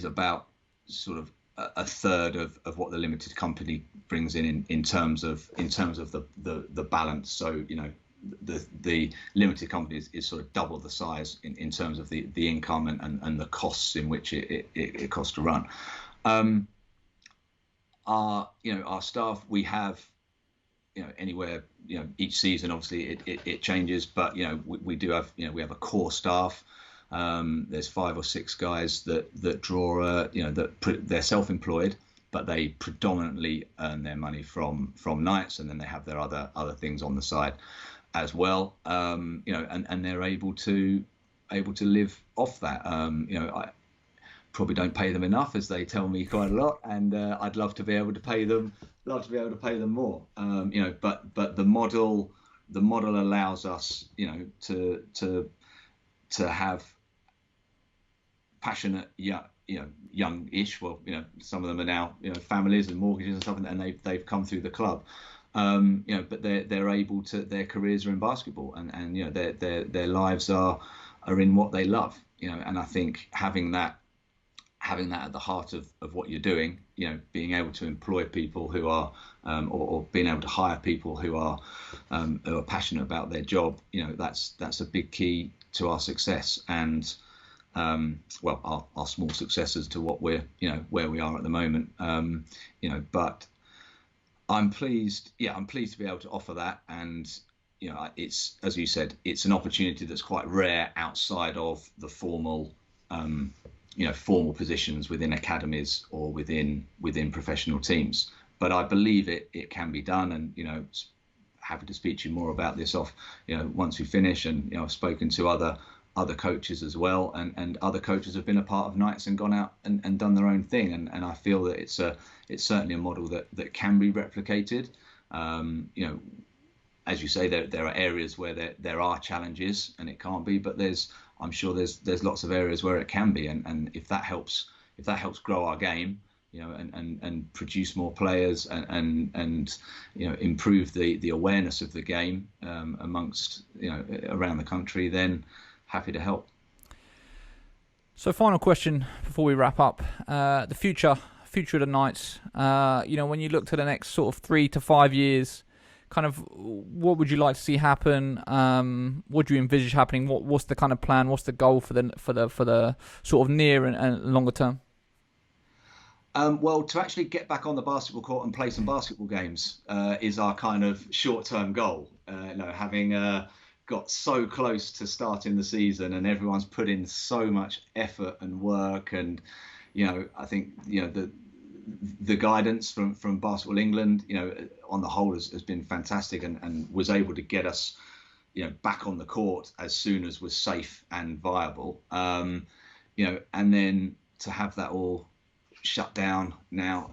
about sort of a third of what the limited company brings in terms of the balance. So the limited company is sort of double the size in terms of the income and the costs in which it costs to run. Our staff, we have anywhere, each season obviously it changes, but we do have, we have a core staff. There's 5 or 6 guys that draw, they're self-employed, but they predominantly earn their money from Knights, and then they have their other things on the side as well. And they're able to live off that. I probably don't pay them enough, as they tell me quite a lot, and I'd love to be able to pay them more. But the model allows us, to have passionate, youngish. Well, some of them are now, families and mortgages and stuff, and they've come through the club. But they're able to. Their careers are in basketball, and their lives are in what they love. And I think having that at the heart of what you're doing, being able to employ people who are, or being able to hire people who are passionate about their job, that's a big key to our success, and our small successes to what we're, where we are at the moment. But I'm pleased to be able to offer that, and it's, as you said, it's an opportunity that's quite rare outside of the formal positions within academies or within professional teams. But I believe it can be done, and happy to speak to you more about this once we finish. And I've spoken to other coaches as well, and other coaches have been a part of Knights and gone out and done their own thing, and I feel that it's certainly a model that can be replicated. As you say, there are areas where there are challenges and it can't be, but I'm sure there's lots of areas where it can be, and if that helps grow our game, and produce more players, and improve the awareness of the game amongst around the country, then happy to help. So, final question before we wrap up: the future of the Knights. When you look to the next sort of 3 to 5 years, kind of what would you like to see happen? What do you envisage happening? What's the kind of plan? What's the goal for the sort of near and longer term? Well, to actually get back on the basketball court and play some basketball games is our kind of short-term goal. Having got so close to starting the season, and everyone's put in so much effort and work, and I think the guidance from Basketball England, on the whole has been fantastic, and was able to get us, back on the court as soon as was safe and viable. And then to have that all shut down now,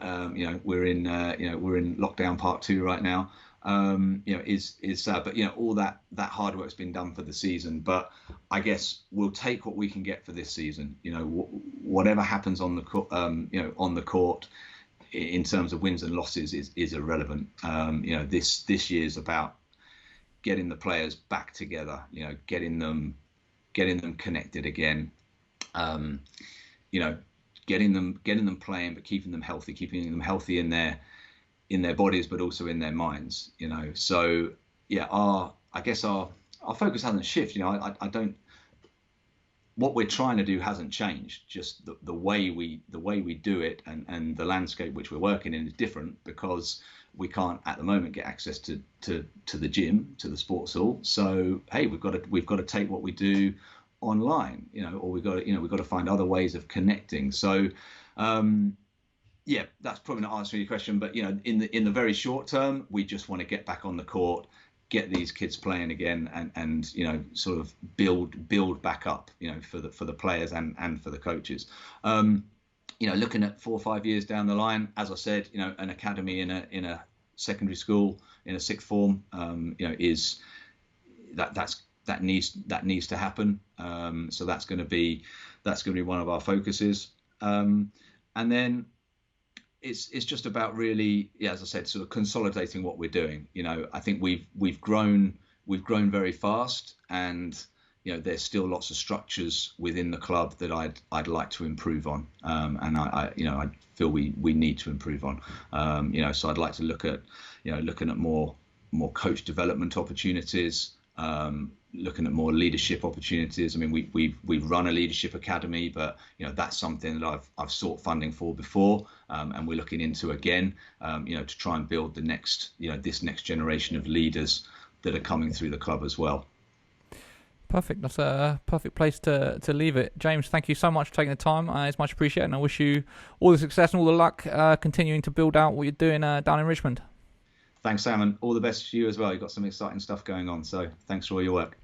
we're in lockdown part 2 right now. Is sad, but all that hard work's been done for the season. But I guess we'll take what we can get for this season. Whatever happens on the court in terms of wins and losses is irrelevant. This year's about getting the players back together. Getting them connected again. Getting them playing, but keeping them healthy in their bodies, but also in their minds. So yeah, our focus hasn't shifted. I don't. What we're trying to do hasn't changed. Just the way we do it, and the landscape which we're working in is different, because we can't at the moment get access to the gym, to the sports hall. So hey, we've got to take what we do online, or we've got to find other ways of connecting. So yeah, that's probably not answering your question, but in the very short term, we just want to get back on the court, get these kids playing again, and sort of build back up, for the players and for the coaches. looking at 4 or 5 years down the line, as I said, an academy in a secondary school in a sixth form, is that needs to happen. So that's going to be one of our focuses. And then it's just about really, as I said, sort of consolidating what we're doing. I think we've grown very fast, and there's still lots of structures within the club that I'd like to improve on, and I feel we need to improve on. So I'd like to look at looking at more coach development opportunities, looking at more leadership opportunities. I mean, we've run a leadership academy, but that's something that I've sought funding for before, and we're looking into again, to try and build the next this next generation of leaders that are coming through the club as well. Perfect. That's a perfect place to leave it. James, thank you so much for taking the time. It's much appreciated, and I wish you all the success and all the luck continuing to build out what you're doing down in Richmond. Thanks, Sam, and all the best to you as well. You've got some exciting stuff going on, so thanks for all your work.